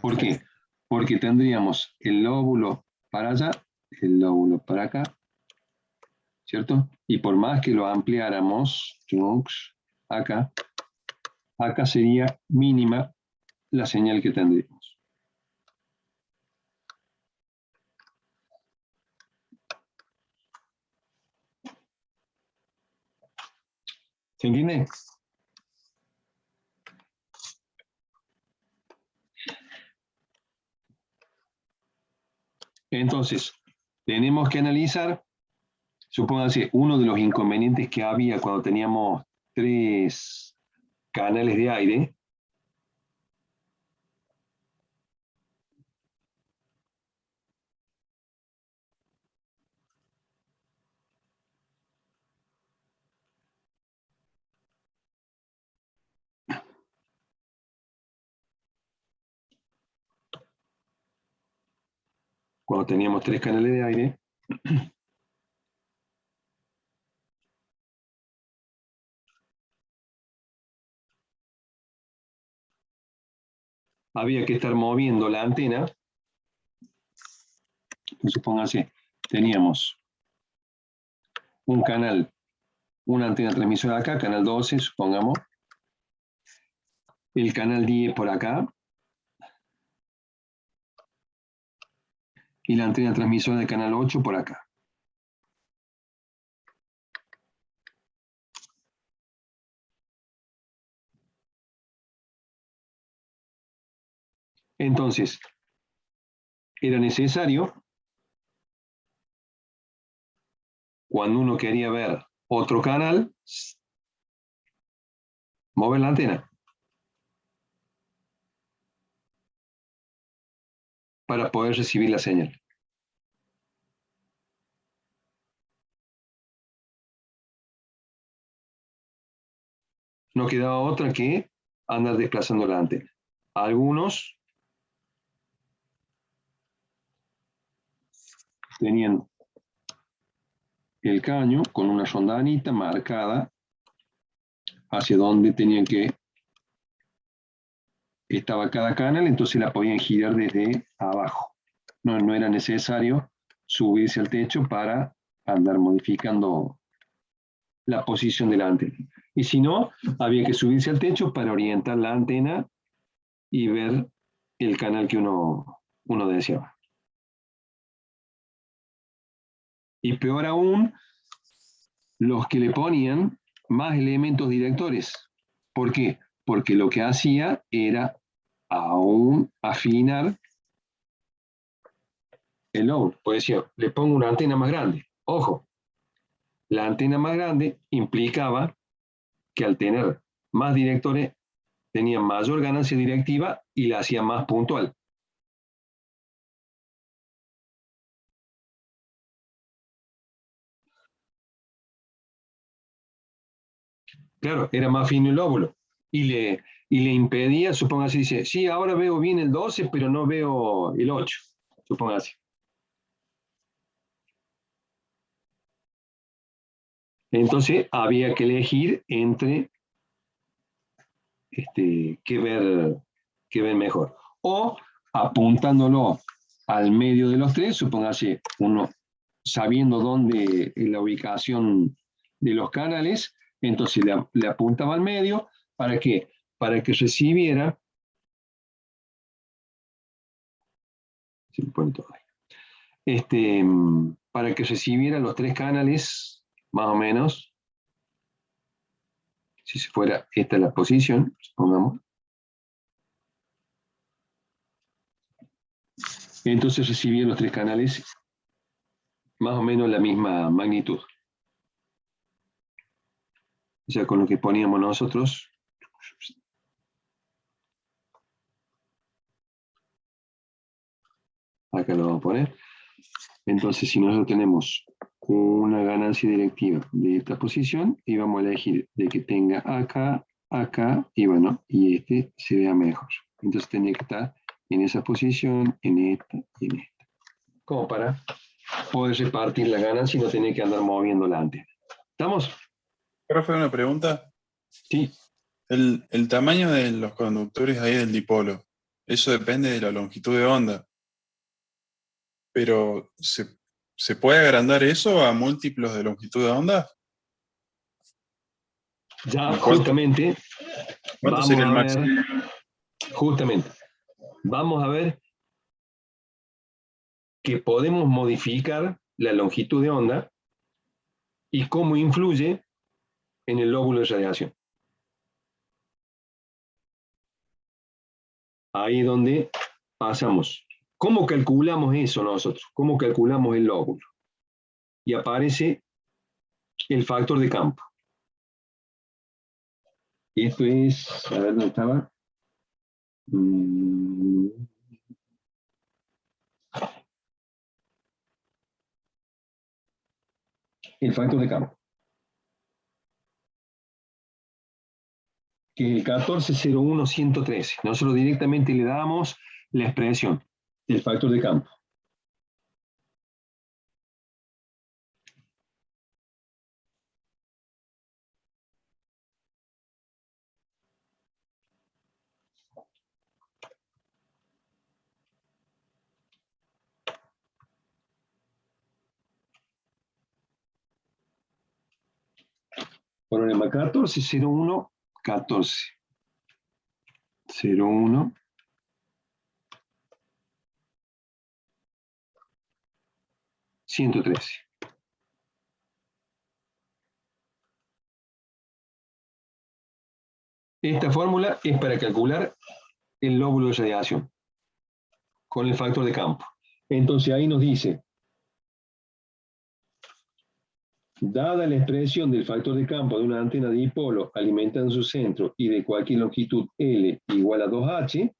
¿Por qué? Porque tendríamos el lóbulo para allá, el lóbulo para acá, ¿cierto? Y por más que lo ampliáramos, acá, acá sería mínima la señal que tendríamos. ¿Se entiende? Entonces, tenemos que analizar, supónganse, uno de los inconvenientes que había cuando teníamos 3 canales de aire. Cuando teníamos 3 canales de aire, había que estar moviendo la antena. Supóngase, teníamos un canal, una antena transmisora acá, canal 12, supongamos, el canal 10 por acá, y la antena transmisora del canal 8 por acá. Entonces, era necesario, cuando uno quería ver otro canal, mover la antena para poder recibir la señal. No quedaba otra que andar desplazando la antena. Algunos tenían el caño con una rondanita marcada hacia donde tenían que estaba cada canal, entonces la podían girar desde abajo. No era necesario subirse al techo para andar modificando la posición de la antena. Y si no, había que subirse al techo para orientar la antena y ver el canal que uno deseaba. Y peor aún, los que le ponían más elementos directores. ¿Por qué? Porque lo que hacía era aún afinar el load. Por decir, le pongo una antena más grande. Ojo, la antena más grande implicaba que al tener más directores tenía mayor ganancia directiva y la hacía más puntual. Claro, era más fino el lóbulo. Y le impedía, supóngase, dice, sí, ahora veo bien el 12, pero no veo el 8, supóngase. Entonces había que elegir entre qué ver mejor. O apuntándolo al medio de los 3, supóngase, uno sabiendo dónde es la ubicación de los canales, entonces le apuntaba al medio, ¿para qué? Para que recibiera, se me pone todo ahí, para que recibiera los 3 canales, más o menos, si se fuera, esta es la posición, supongamos. Entonces recibía los 3 canales más o menos la misma magnitud. O sea, con lo que poníamos nosotros, acá lo vamos a poner. Entonces, si nosotros tenemos una ganancia directiva de esta posición, y vamos a elegir de que tenga acá, acá, y bueno, y este se vea mejor. Entonces tenía que estar en esa posición, en esta y en esta. Como para poder repartir la ganancia y no tener que andar moviendo la antena. ¿Estamos? Profe, una pregunta. Sí. El tamaño de los conductores ahí del dipolo, eso depende de la longitud de onda. Pero, ¿se puede agrandar eso a múltiplos de longitud de onda? Ya, justamente, ¿Cuánto sería el máximo? Justamente, vamos a ver que podemos modificar la longitud de onda y cómo influye en el lóbulo de radiación. Ahí es donde pasamos. ¿Cómo calculamos eso nosotros? ¿Cómo calculamos el lóbulo? Y aparece el factor de campo. Esto es, a ver dónde estaba. El factor de campo, que es el 1401-113. Nosotros directamente le damos la expresión del factor de campo. Problema 1401, 1401, 113. Esta fórmula es para calcular el lóbulo de radiación con el factor de campo. Entonces ahí nos dice, dada la expresión del factor de campo de una antena de dipolo alimentada en su centro y de cualquier longitud L igual a 2H,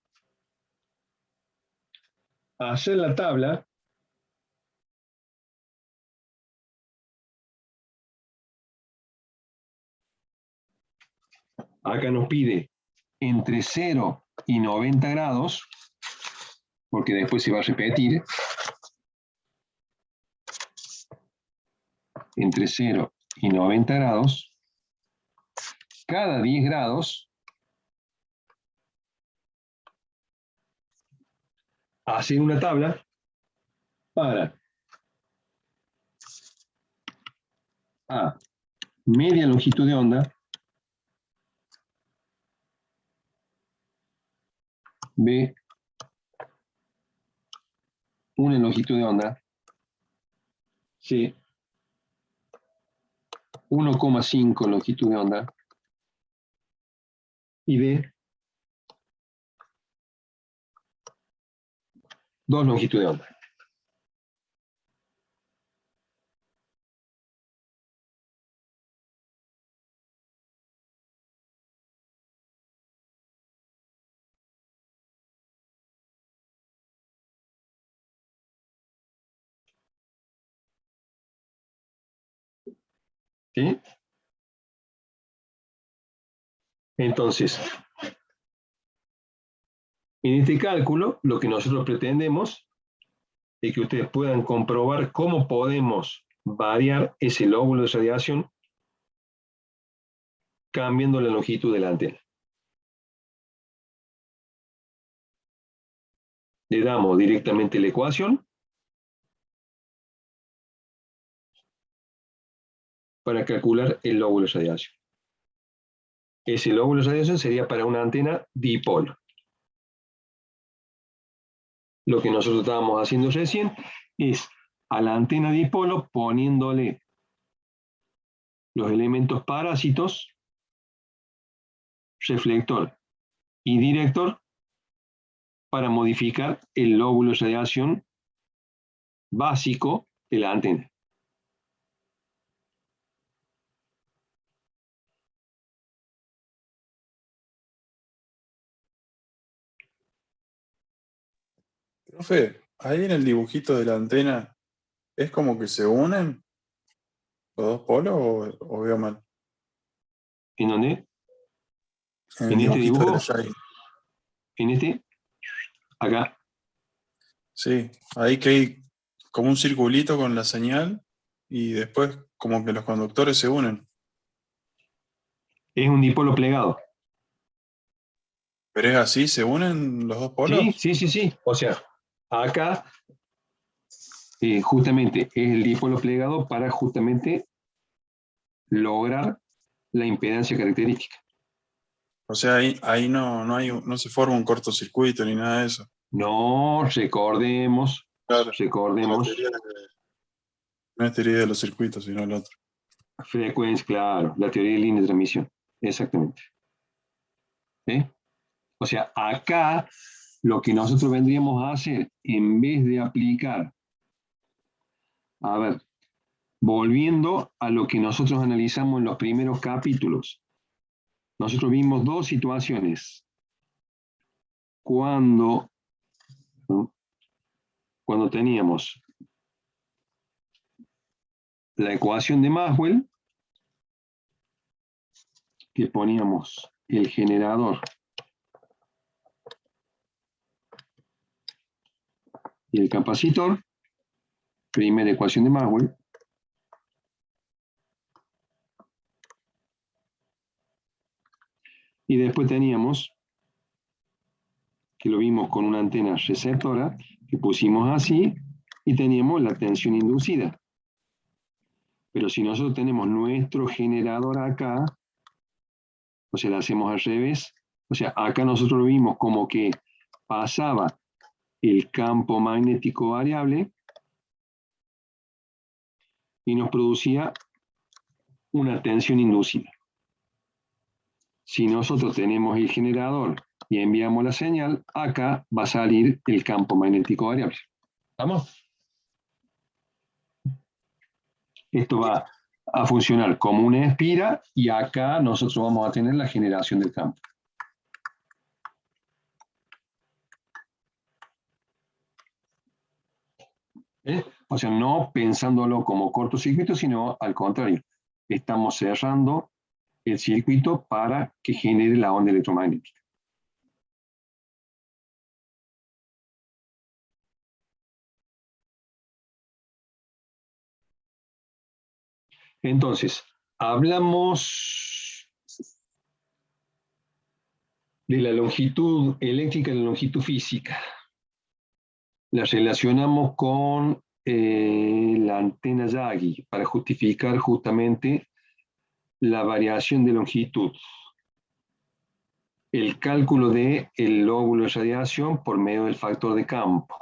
hacer la tabla acá nos pide entre 0 y 90 grados, porque después se va a repetir, entre 0 y 90 grados, cada 10 grados, hacer una tabla para A, media longitud de onda, B, una longitud de onda, C, 1,5 longitud de onda, y D, 2 longitud de onda. ¿Sí? Entonces, en este cálculo, lo que nosotros pretendemos es que ustedes puedan comprobar cómo podemos variar ese lóbulo de radiación cambiando la longitud de la antena. Le damos directamente la ecuación para calcular el lóbulo de radiación. Ese lóbulo de radiación sería para una antena dipolo. Lo que nosotros estábamos haciendo recién es a la antena dipolo poniéndole los elementos parásitos, reflector y director, para modificar el lóbulo de radiación básico de la antena. Profe, ahí en el dibujito de la antena, ¿es como que se unen los dos polos o veo mal? ¿En dónde? En el ¿En este dibujito de dibujo? la Shai. ¿En este? Acá. Sí, ahí que hay como un circulito con la señal y después como que los conductores se unen. Es un dipolo plegado. ¿Pero es así? ¿Se unen los dos polos? Sí. O sea, acá justamente es el dipolo plegado para justamente lograr la impedancia característica. O sea, ahí no se forma un cortocircuito ni nada de eso. No, recordemos, Claro, recordemos. no es teoría de los circuitos, sino el otro. Frecuencia, claro, la teoría de línea de transmisión, exactamente. ¿Eh? O sea, acá lo que nosotros vendríamos a hacer, en vez de aplicar, a ver, volviendo a lo que nosotros analizamos en los primeros capítulos, nosotros vimos dos situaciones. Cuando, ¿no? Cuando teníamos la ecuación de Maxwell, que poníamos el generador y el capacitor, primera ecuación de Maxwell, y después teníamos, que lo vimos con una antena receptora, que pusimos así, y teníamos la tensión inducida. Pero si nosotros tenemos nuestro generador acá, o sea, lo hacemos al revés, o sea, acá nosotros lo vimos como que pasaba el campo magnético variable y nos producía una tensión inducida. Si nosotros tenemos el generador y enviamos la señal, acá va a salir el campo magnético variable. ¿Vamos? Esto va a funcionar como una espira y acá nosotros vamos a tener la generación del campo. O sea, no pensándolo como cortocircuito, sino al contrario. Estamos cerrando el circuito para que genere la onda electromagnética. Entonces, hablamos de la longitud eléctrica y la longitud física. La relacionamos con la antena Yagi para justificar justamente la variación de longitud. El cálculo del lóbulo de radiación por medio del factor de campo.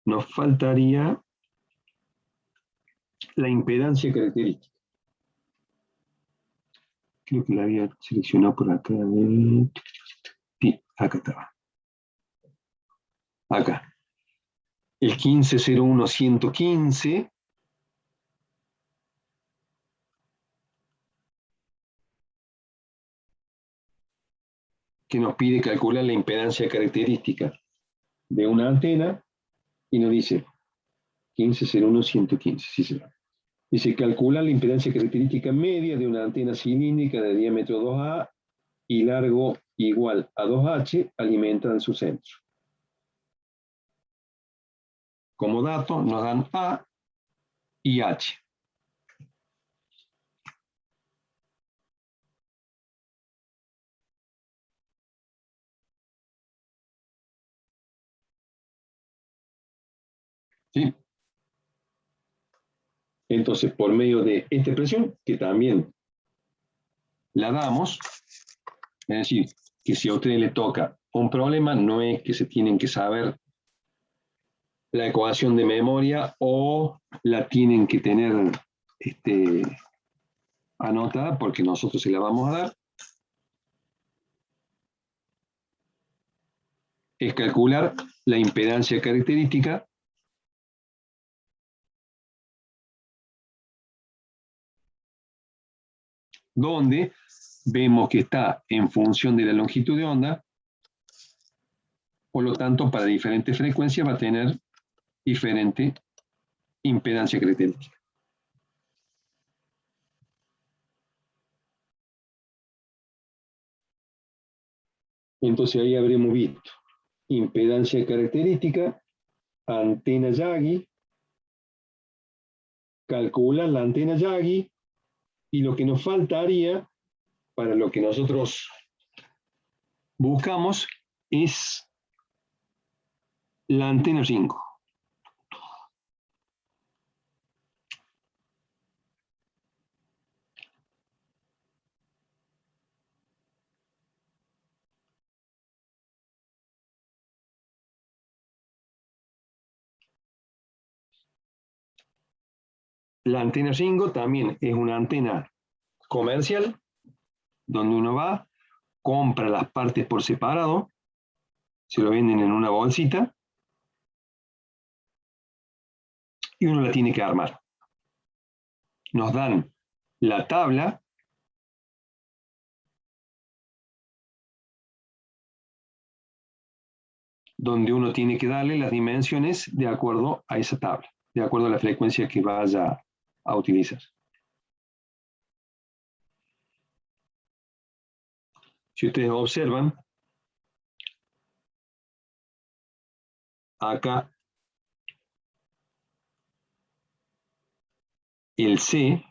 Nos faltaría la impedancia característica. Creo que la había seleccionado por acá. Sí, acá estaba. Acá. El 1501-115 que nos pide calcular la impedancia característica de una antena y nos dice 1501-115. Sí, sí. Dice calcular la impedancia característica media de una antena cilíndrica de diámetro 2A y largo igual a 2H alimentada en su centro. Como dato nos dan A y H. ¿Sí? Entonces, por medio de esta expresión, que también la damos, es decir, que si a ustedes les toca un problema, no es que se tienen que saber la ecuación de memoria o la tienen que tener anotada porque nosotros se la vamos a dar. Es calcular la impedancia característica donde vemos que está en función de la longitud de onda, por lo tanto, para diferentes frecuencias va a tener diferente impedancia característica. Entonces ahí habremos visto impedancia característica, antena Yagi, calcular la antena Yagi, y lo que nos faltaría para lo que nosotros buscamos es la antena 5. La antena Ringo también es una antena comercial, donde uno va, compra las partes por separado, se lo venden en una bolsita, y uno la tiene que armar. Nos dan la tabla, donde uno tiene que darle las dimensiones de acuerdo a esa tabla, de acuerdo a la frecuencia que vaya a utilizar. Si ustedes observan, acá el C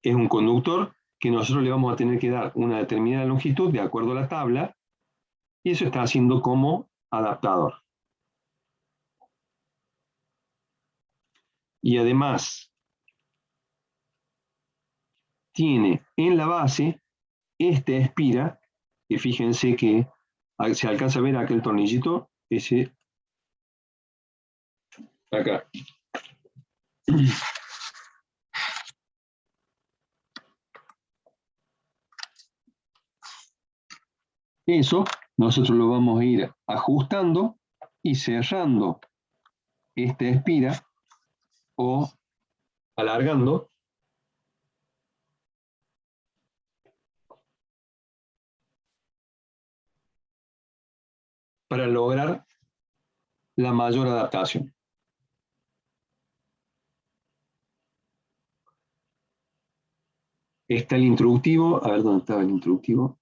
es un conductor que nosotros le vamos a tener que dar una determinada longitud de acuerdo a la tabla, y eso está haciendo como adaptador. Y además tiene en la base este espira, que fíjense que se alcanza a ver aquel tornillito, ese acá. Eso nosotros lo vamos a ir ajustando y cerrando esta espira o alargando para lograr la mayor adaptación. Está el instructivo, a ver dónde estaba el instructivo.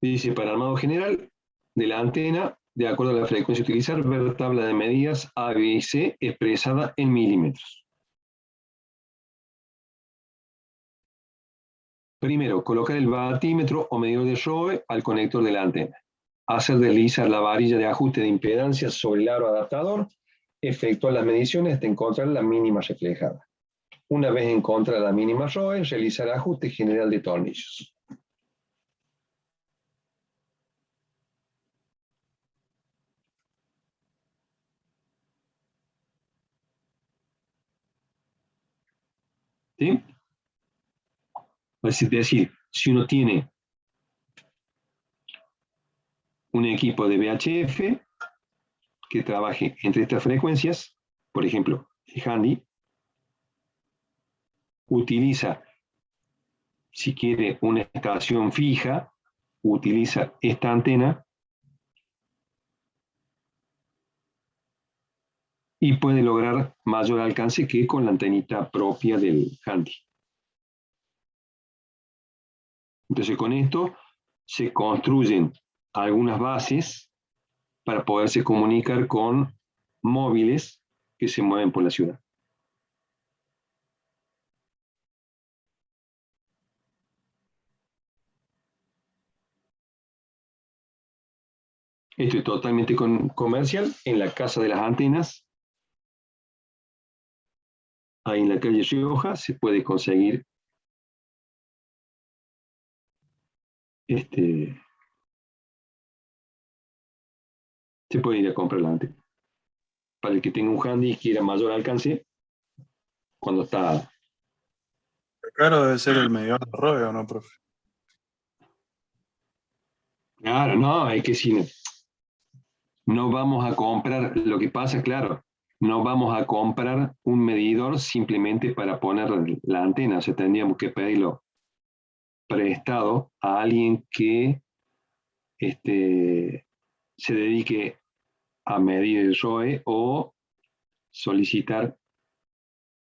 Dice, para armado general de la antena, de acuerdo a la frecuencia a utilizar, ver tabla de medidas A, B y C expresada en milímetros. Primero, colocar el batímetro o medidor de ROE al conector de la antena. Hacer deslizar la varilla de ajuste de impedancia sobre el aro adaptador. Efectuar las mediciones hasta encontrar la mínima reflejada. Una vez encontrada la mínima ROE, realizar ajuste general de tornillos. ¿Sí? Es decir, si uno tiene un equipo de VHF que trabaje entre estas frecuencias, por ejemplo, el handy, utiliza, si quiere una estación fija, utiliza esta antena y puede lograr mayor alcance que con la antenita propia del handy. Entonces con esto se construyen algunas bases para poderse comunicar con móviles que se mueven por la ciudad. Esto es totalmente comercial en la Casa de las Antenas. Ahí en la calle Rioja se puede conseguir se puede ir a comprar la antena. Para el que tenga un handy y quiera mayor alcance, cuando está... Caro debe ser el medidor de ROE, ¿o no, profe? Claro, no, hay que si no vamos a comprar, lo que pasa, claro, no vamos a comprar un medidor simplemente para poner la antena, o sea, tendríamos que pedirlo prestado a alguien que se dedique a medir el ROE o solicitar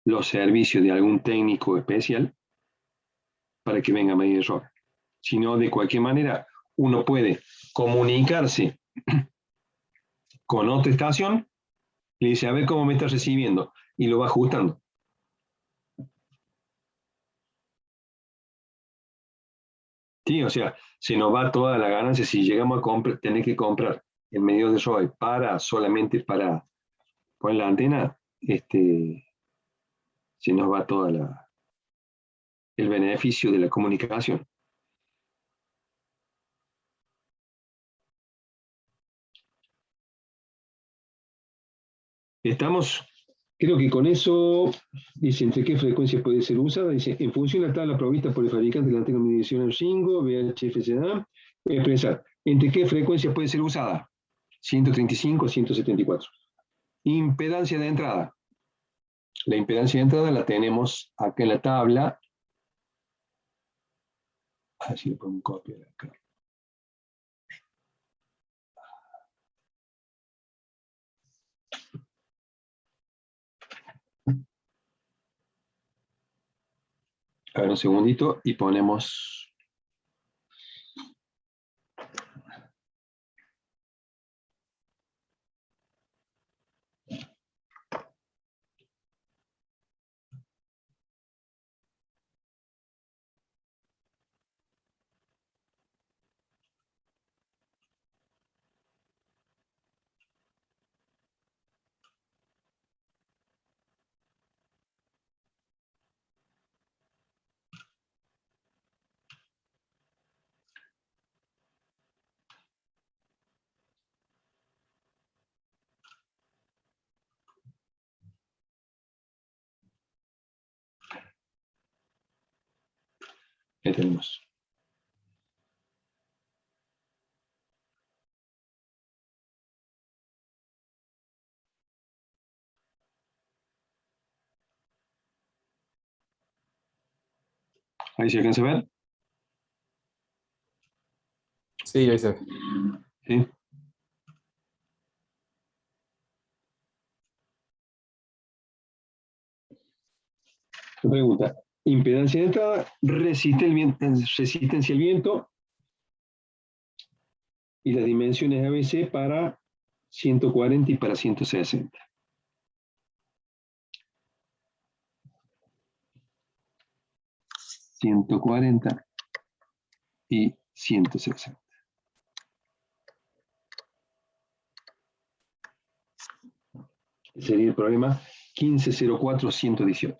los servicios de algún técnico especial para que venga a medir el ROE. Si no, de cualquier manera, uno puede comunicarse con otra estación, le dice, a ver cómo me está recibiendo, y lo va ajustando. Sí, o sea, se nos va toda la ganancia si llegamos a comprar, tener que comprar el medio de ROI solamente para poner la antena, se nos va toda el beneficio de la comunicación. Estamos, creo que con eso, dice, ¿entre qué frecuencia puede ser usada? Dice, en función de la tabla provista por el fabricante de la antena unidireccional Shingo, VHFCA, expresar, ¿entre qué frecuencia puede ser usada? 135, 174. Impedancia de entrada. La impedancia de entrada la tenemos acá en la tabla. Así le pongo copia de acá. A ver, un segundito y ponemos... Ya tenemos. Ahí se alcanza a ver. Sí, ahí se ve. ¿Sí? Se pregunta, impedancia de entrada, resistencia al viento y las dimensiones ABC para 140 y para 160. ...140 y 160. Sería el problema 1504-118.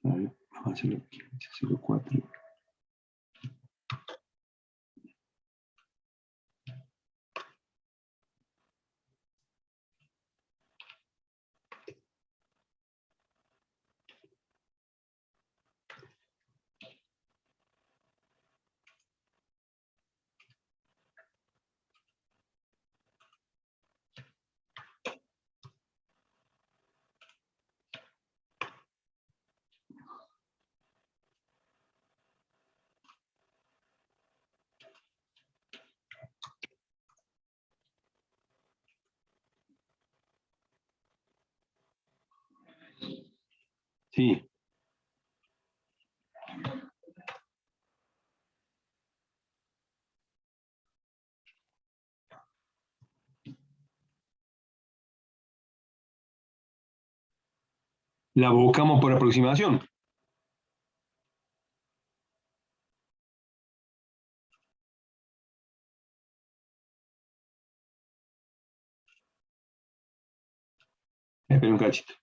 A ver, vamos a hacerlo 1504. Sí. La buscamos por aproximación. Espera un cachito.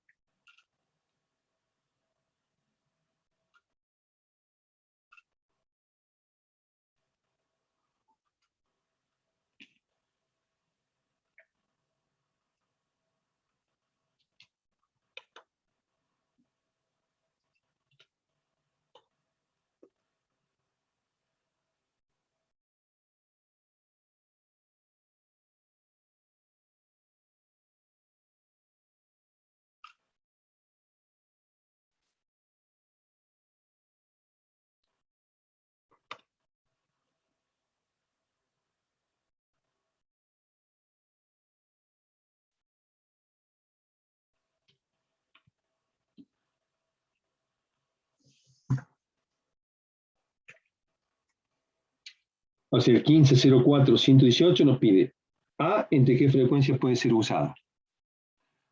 O sea, el 1504-118 nos pide A, ¿entre qué frecuencias puede ser usada?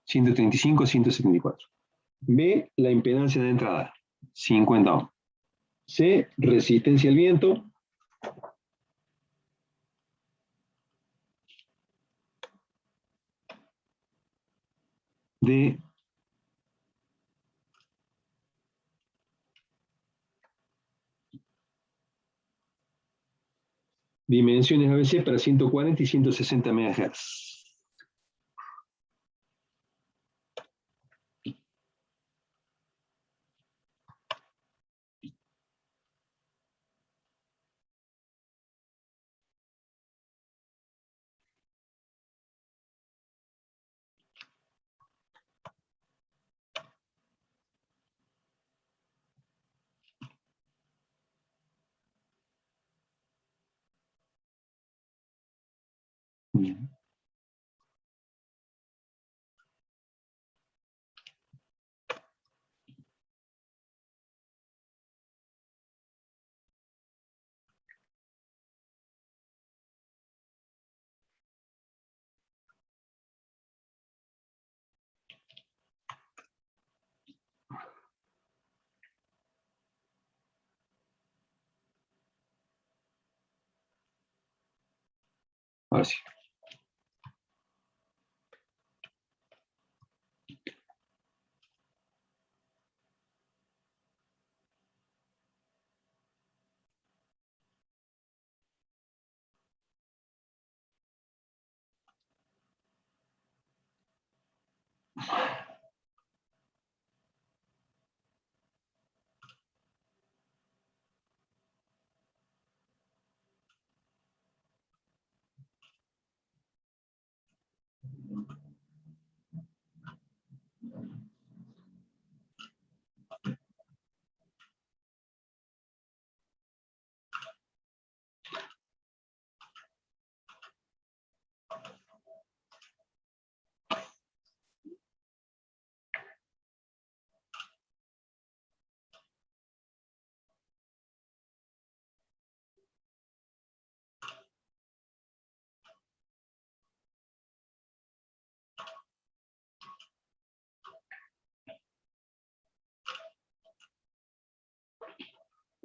135-174. B, la impedancia de entrada, 50 ohm. C, resistencia al viento. D, dimensiones ABC para 140 y 160 MHz. Bien. Ahora sí.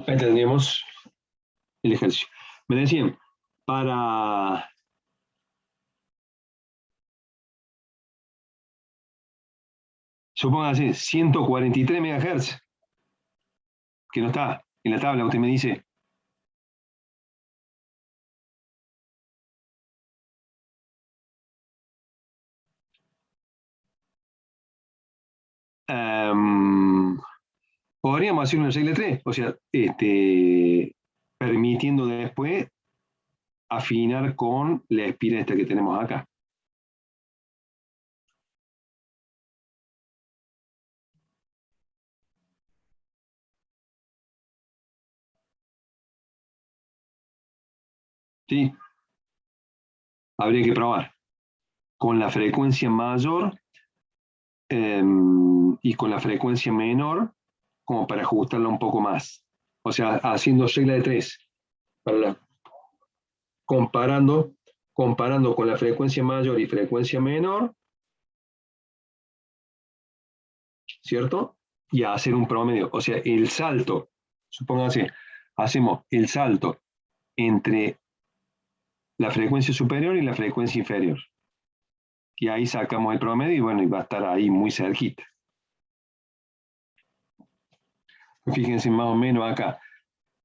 Ahí tendríamos el ejercicio. Me decían, para supóngase 143 MHz, que no está en la tabla, usted me dice. Podríamos hacer una regla 3, o sea, permitiendo después afinar con la espira esta que tenemos acá. ¿Sí? Habría que probar con la frecuencia mayor y con la frecuencia menor, como para ajustarla un poco más. O sea, haciendo regla de 3, comparando con la frecuencia mayor y frecuencia menor, ¿cierto? Y a hacer un promedio. O sea, el salto, supóngase, hacemos el salto entre la frecuencia superior y la frecuencia inferior. Y ahí sacamos el promedio y bueno, y va a estar ahí muy cerquita. Fíjense más o menos acá.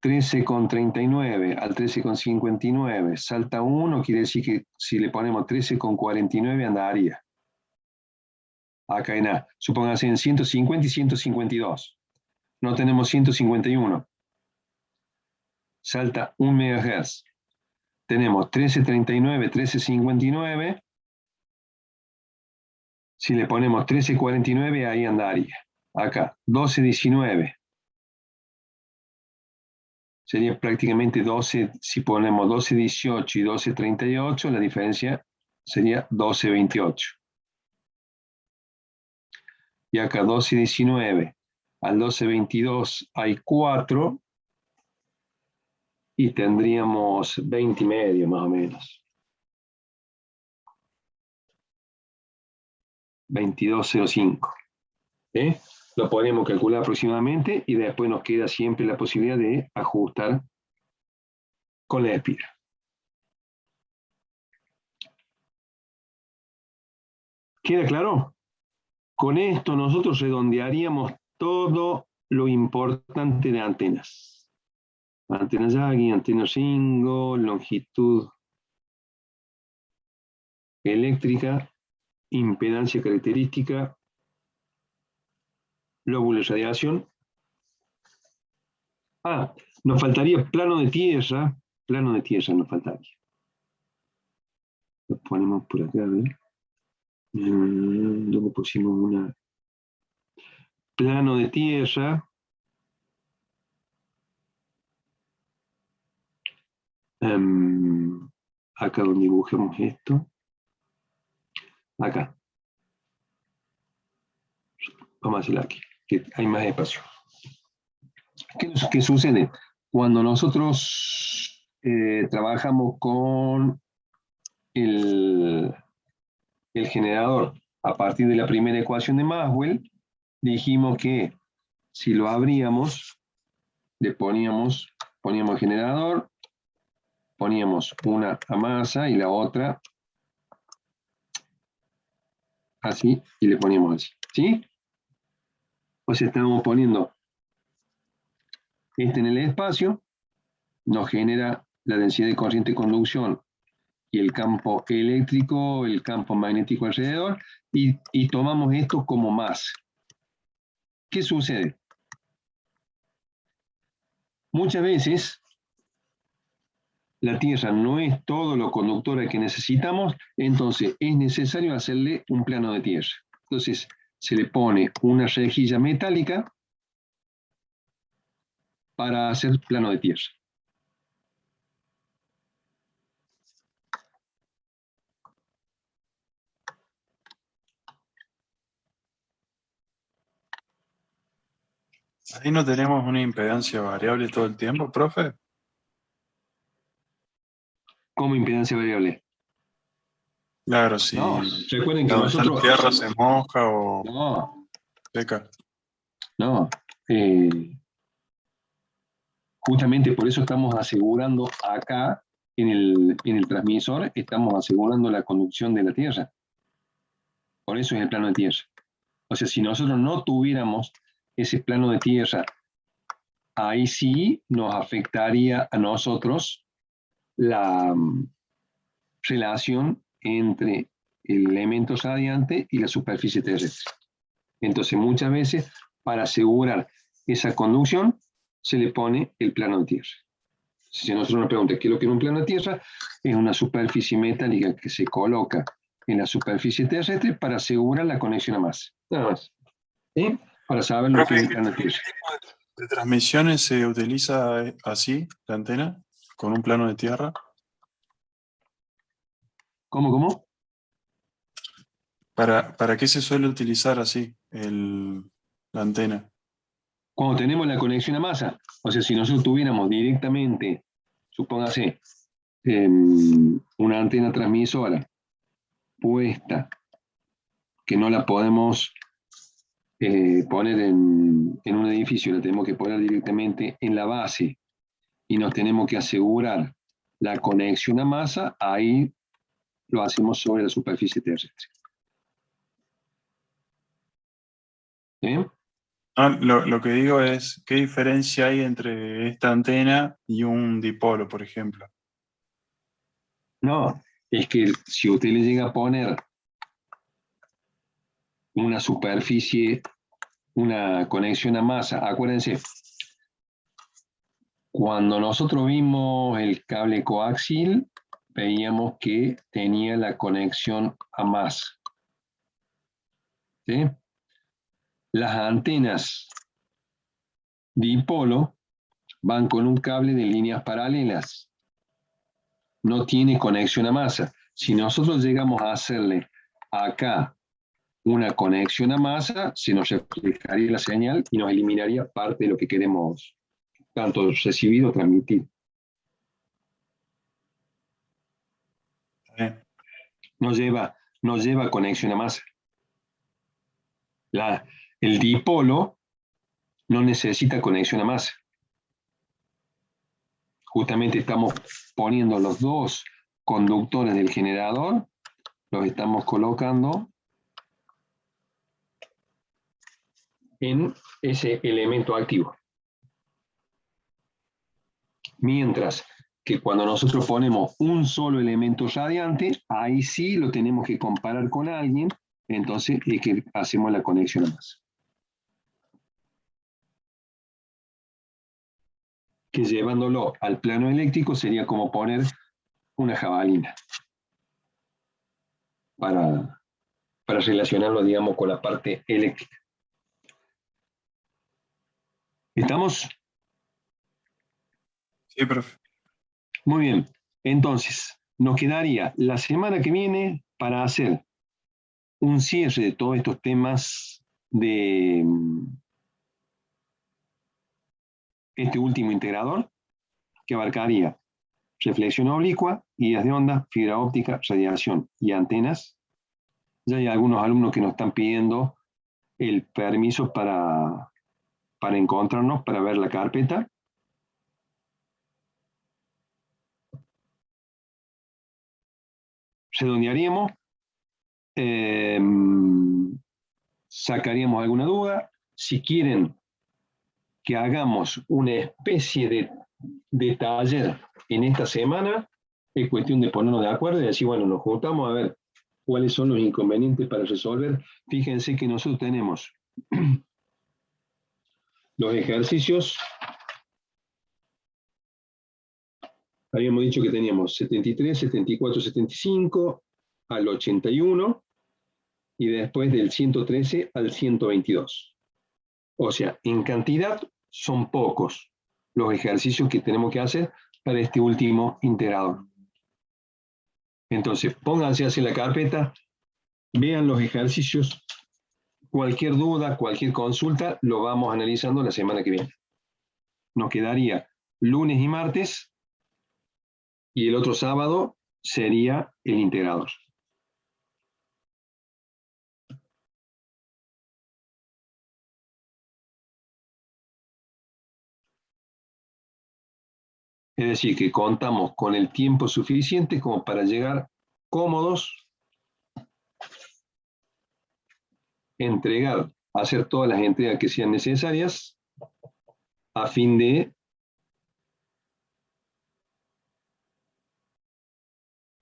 13,39 al 13,59 salta 1, quiere decir que si le ponemos 13,49 andaría. Acá en A. Supóngase en 150 y 152. No tenemos 151. Salta 1 MHz. Tenemos 1339, 1359. Si le ponemos 1349, ahí andaría. Acá, 1219. Sería prácticamente 12, si ponemos 1218 y 1238, la diferencia sería 1228. Y acá 1219 al 1222 hay 4. y tendríamos 20,5 más o menos. 22,05. ¿Eh? Lo podemos calcular aproximadamente y después nos queda siempre la posibilidad de ajustar con la espira. ¿Queda claro? Con esto nosotros redondearíamos todo lo importante de antenas. Antena Yagi, antena Ringo, longitud eléctrica, impedancia característica, lóbulo de radiación. Ah, nos faltaría plano de tierra nos faltaría. Lo ponemos por acá, a ver. Luego pusimos una plano de tierra. Acá donde dibujemos esto. Acá. Vamos a hacerlo aquí, que hay más espacio. ¿Qué sucede? Cuando nosotros trabajamos con el generador a partir de la primera ecuación de Maxwell, dijimos que si lo abríamos, le poníamos el generador, poníamos una a masa y la otra así, y le poníamos así, ¿sí? O sea, estamos poniendo este en el espacio, nos genera la densidad de corriente de conducción y el campo eléctrico, el campo magnético alrededor, y tomamos esto como masa. ¿Qué sucede? Muchas veces la Tierra no es todo lo conductora que necesitamos, entonces es necesario hacerle un plano de tierra. Entonces se le pone una rejilla metálica para hacer plano de tierra. Ahí no tenemos una impedancia variable todo el tiempo, profe. Como impedancia variable. Claro, si No, recuerden que donde está la nosotros... tierra se moja o No, seca. no. Justamente por eso estamos asegurando acá, en el transmisor, estamos asegurando la conducción de la tierra. Por eso es el plano de tierra. O sea, si nosotros no tuviéramos ese plano de tierra, ahí sí nos afectaría a nosotros la relación entre el elemento radiante y la superficie terrestre. Entonces, muchas veces, para asegurar esa conducción, se le pone el plano de tierra. Si nosotros nos preguntamos qué es lo que es un plano de tierra, es una superficie metálica que se coloca en la superficie terrestre para asegurar la conexión a masa. Nada más. ¿Sí? Para saber lo que es el plano de tierra. ¿De transmisiones se utiliza así la antena? ¿Con un plano de tierra? ¿Cómo? ¿Para qué se suele utilizar así la antena? Cuando tenemos la conexión a masa, o sea, si nosotros tuviéramos directamente, supóngase, una antena transmisora puesta, que no la podemos poner en un edificio, la tenemos que poner directamente en la base y nos tenemos que asegurar la conexión a masa, ahí lo hacemos sobre la superficie terrestre. ¿Eh? Lo que digo es, ¿qué diferencia hay entre esta antena y un dipolo, por ejemplo? No, es que si usted le llega a poner una superficie, una conexión a masa, acuérdense, cuando nosotros vimos el cable coaxial, veíamos que tenía la conexión a masa. ¿Sí? Las antenas dipolo van con un cable de líneas paralelas. No tiene conexión a masa. Si nosotros llegamos a hacerle acá una conexión a masa, se nos reflejaría la señal y nos eliminaría parte de lo que queremos tanto recibir o transmitir. No lleva conexión a masa. El dipolo no necesita conexión a masa. Justamente estamos poniendo los dos conductores del generador, los estamos colocando en ese elemento activo. Mientras que cuando nosotros ponemos un solo elemento radiante, ahí sí lo tenemos que comparar con alguien, entonces es que hacemos la conexión a masa. Que llevándolo al plano eléctrico sería como poner una jabalina para relacionarlo, digamos, con la parte eléctrica. ¿Estamos? Sí, profe. Muy bien. Entonces, nos quedaría la semana que viene para hacer un cierre de todos estos temas de este último integrador, que abarcaría reflexión oblicua, guías de onda, fibra óptica, radiación y antenas. Ya hay algunos alumnos que nos están pidiendo el permiso para encontrarnos, para ver la carpeta. Redondearíamos, sacaríamos alguna duda. Si quieren que hagamos una especie de taller en esta semana, es cuestión de ponernos de acuerdo y decir, bueno, nos juntamos a ver cuáles son los inconvenientes para resolver. Fíjense que nosotros tenemos los ejercicios. Habíamos dicho que teníamos 73, 74, 75 al 81 y después del 113 al 122. O sea, en cantidad son pocos los ejercicios que tenemos que hacer para este último integrador. Entonces, pónganse hacia la carpeta, vean los ejercicios, cualquier duda, cualquier consulta, lo vamos analizando la semana que viene. Nos quedaría lunes y martes, y el otro sábado sería el integrador. Es decir, que contamos con el tiempo suficiente como para llegar cómodos, hacer todas las entregas que sean necesarias, a fin de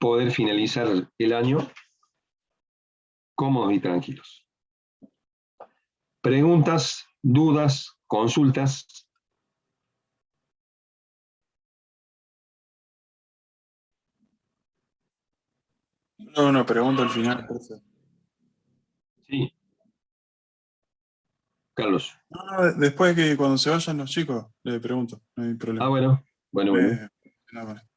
poder finalizar el año cómodos y tranquilos. Preguntas, dudas, consultas. No, una pregunta al final, profe. Sí. Carlos. No, después que cuando se vayan los chicos, le pregunto, no hay problema. Ah, bueno. Nada más.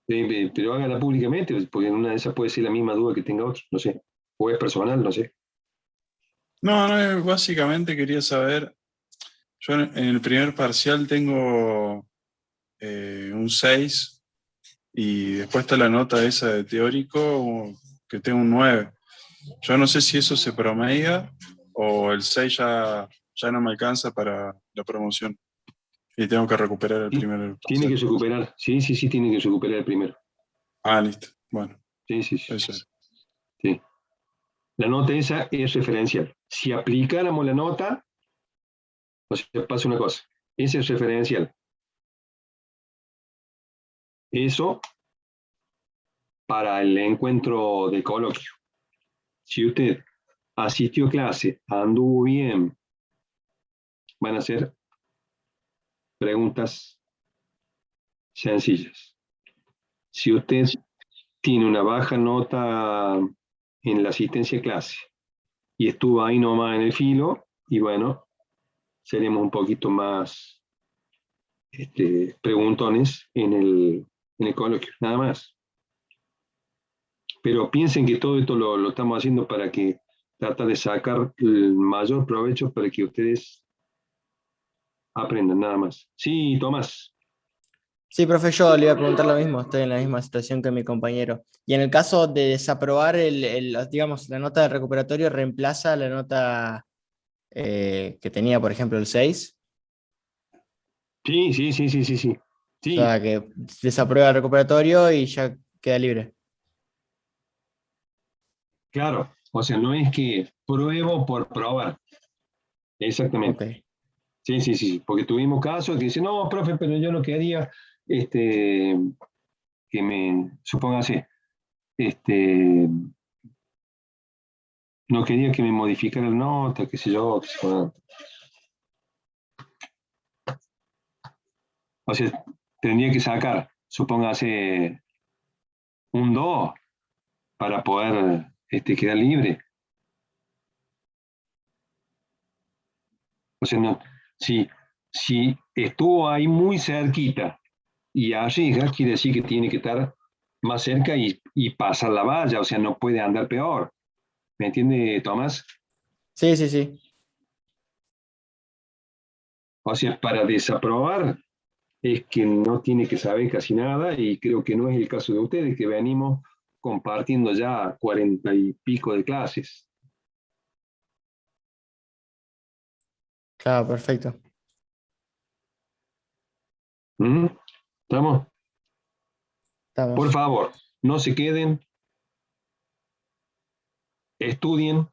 Pero hágala públicamente, porque en una de esas puede ser la misma duda que tenga otro, no sé. O es personal, no sé. No, básicamente quería saber, yo en el primer parcial tengo un 6 y después está la nota esa de teórico que tengo un 9. Yo no sé si eso se promedia o el 6 ya no me alcanza para la promoción y tengo que recuperar el primer parcial. Tiene que recuperar, sí, tiene que recuperar el primero. Ah, listo, bueno. Sí. Eso es. Sí. La nota esa es referencial. Si aplicáramos la nota, o sea, pasa una cosa, ese es referencial. Eso para el encuentro de coloquio. Si usted asistió a clase, anduvo bien, van a ser preguntas sencillas. Si usted tiene una baja nota en la asistencia a clase y estuvo ahí nomás en el filo, y bueno, seremos un poquito más preguntones en el coloquio, nada más. Pero piensen que todo esto lo estamos haciendo para que trata de sacar el mayor provecho para que ustedes aprendan, nada más. Sí, Tomás. Sí, profe, yo le iba a preguntar lo mismo, estoy en la misma situación que mi compañero. Y en el caso de desaprobar digamos, la nota de recuperatorio reemplaza la nota que tenía, por ejemplo, el 6. Sí, sí, sí, sí, sí, sí. O Sí, sea, que desaprueba el recuperatorio y ya queda libre. claro. O sea, no es que pruebo por probar. Ok, Exactamente. Sí, sí, sí. Porque tuvimos casos que dicen, no, profe, pero yo no quería este, que supóngase, este, no quería que me modificara la nota, qué sé yo, qué sé yo. O sea, tendría que sacar, supóngase, un 2 para poder quedar libre. O sea, no, si estuvo ahí muy cerquita y arriesga, quiere decir que tiene que estar más cerca y pasar la valla, o sea, no puede andar peor. ¿Me entiende, Tomás? sí, sí, sí. O sea, para desaprobar es que no tiene que saber casi nada y creo que no es el caso de ustedes, que venimos compartiendo ya 40 y pico de clases. Claro, perfecto. ¿Mm? ¿Estamos? Por Estamos. favor, no se queden, estudien.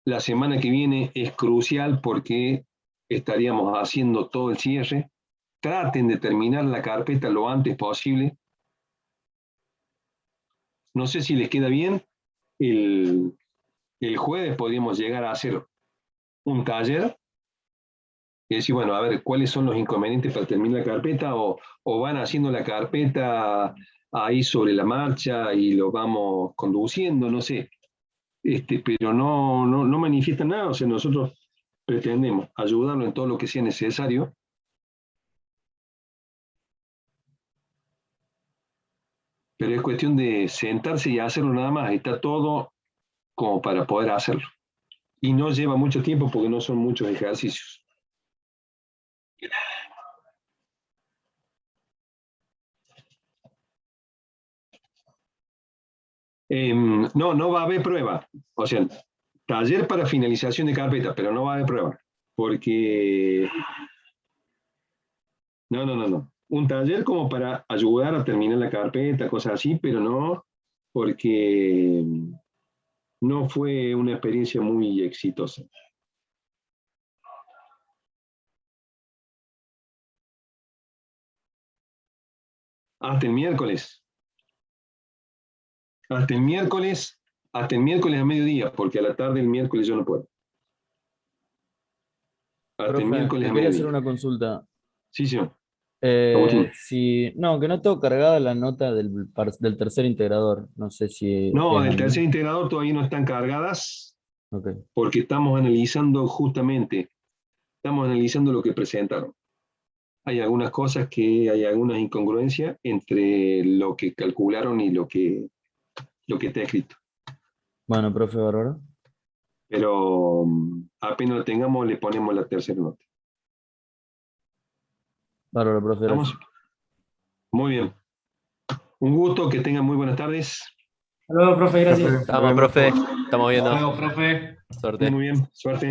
La semana que viene es crucial porque estaríamos haciendo todo el cierre. Traten de terminar la carpeta lo antes posible. No sé si les queda bien. El, el jueves podríamos llegar a hacer un taller y decir, bueno, a ver, ¿cuáles son los inconvenientes para terminar la carpeta? O van haciendo la carpeta ahí sobre la marcha y lo vamos conduciendo, no sé. Pero no manifiestan nada, o sea, nosotros pretendemos ayudarlo en todo lo que sea necesario, pero es cuestión de sentarse y hacerlo nada más, está todo como para poder hacerlo. Y no lleva mucho tiempo porque no son muchos ejercicios. No va a haber prueba. O sea, taller para finalización de carpeta, pero no va a haber prueba. Porque, no. Un taller como para ayudar a terminar la carpeta, cosas así, pero no porque no fue una experiencia muy exitosa. Hasta el miércoles. Hasta el miércoles, hasta el miércoles a mediodía, porque a la tarde el miércoles yo no puedo. Hasta el Profe, miércoles te a quería hacer mediodía. una consulta. Sí, señor. Agustín. Si, no, que no tengo cargada la nota del tercer integrador. No sé si No, es a del mí. tercer integrador todavía no están cargadas Ok. porque estamos analizando justamente, estamos analizando lo que presentaron. Hay algunas cosas que hay algunas incongruencias entre lo que calcularon y lo que está escrito. Bueno, profe Bárbaro. Pero apenas lo tengamos, le ponemos la tercera nota. Bárbaro, profe, ¿Estamos? gracias. Muy bien. Un gusto, que tengan muy buenas tardes. Hasta luego, profe, gracias. Estamos, profe. Estamos viendo. Hasta luego, profe. Muy Suerte. bien, suerte.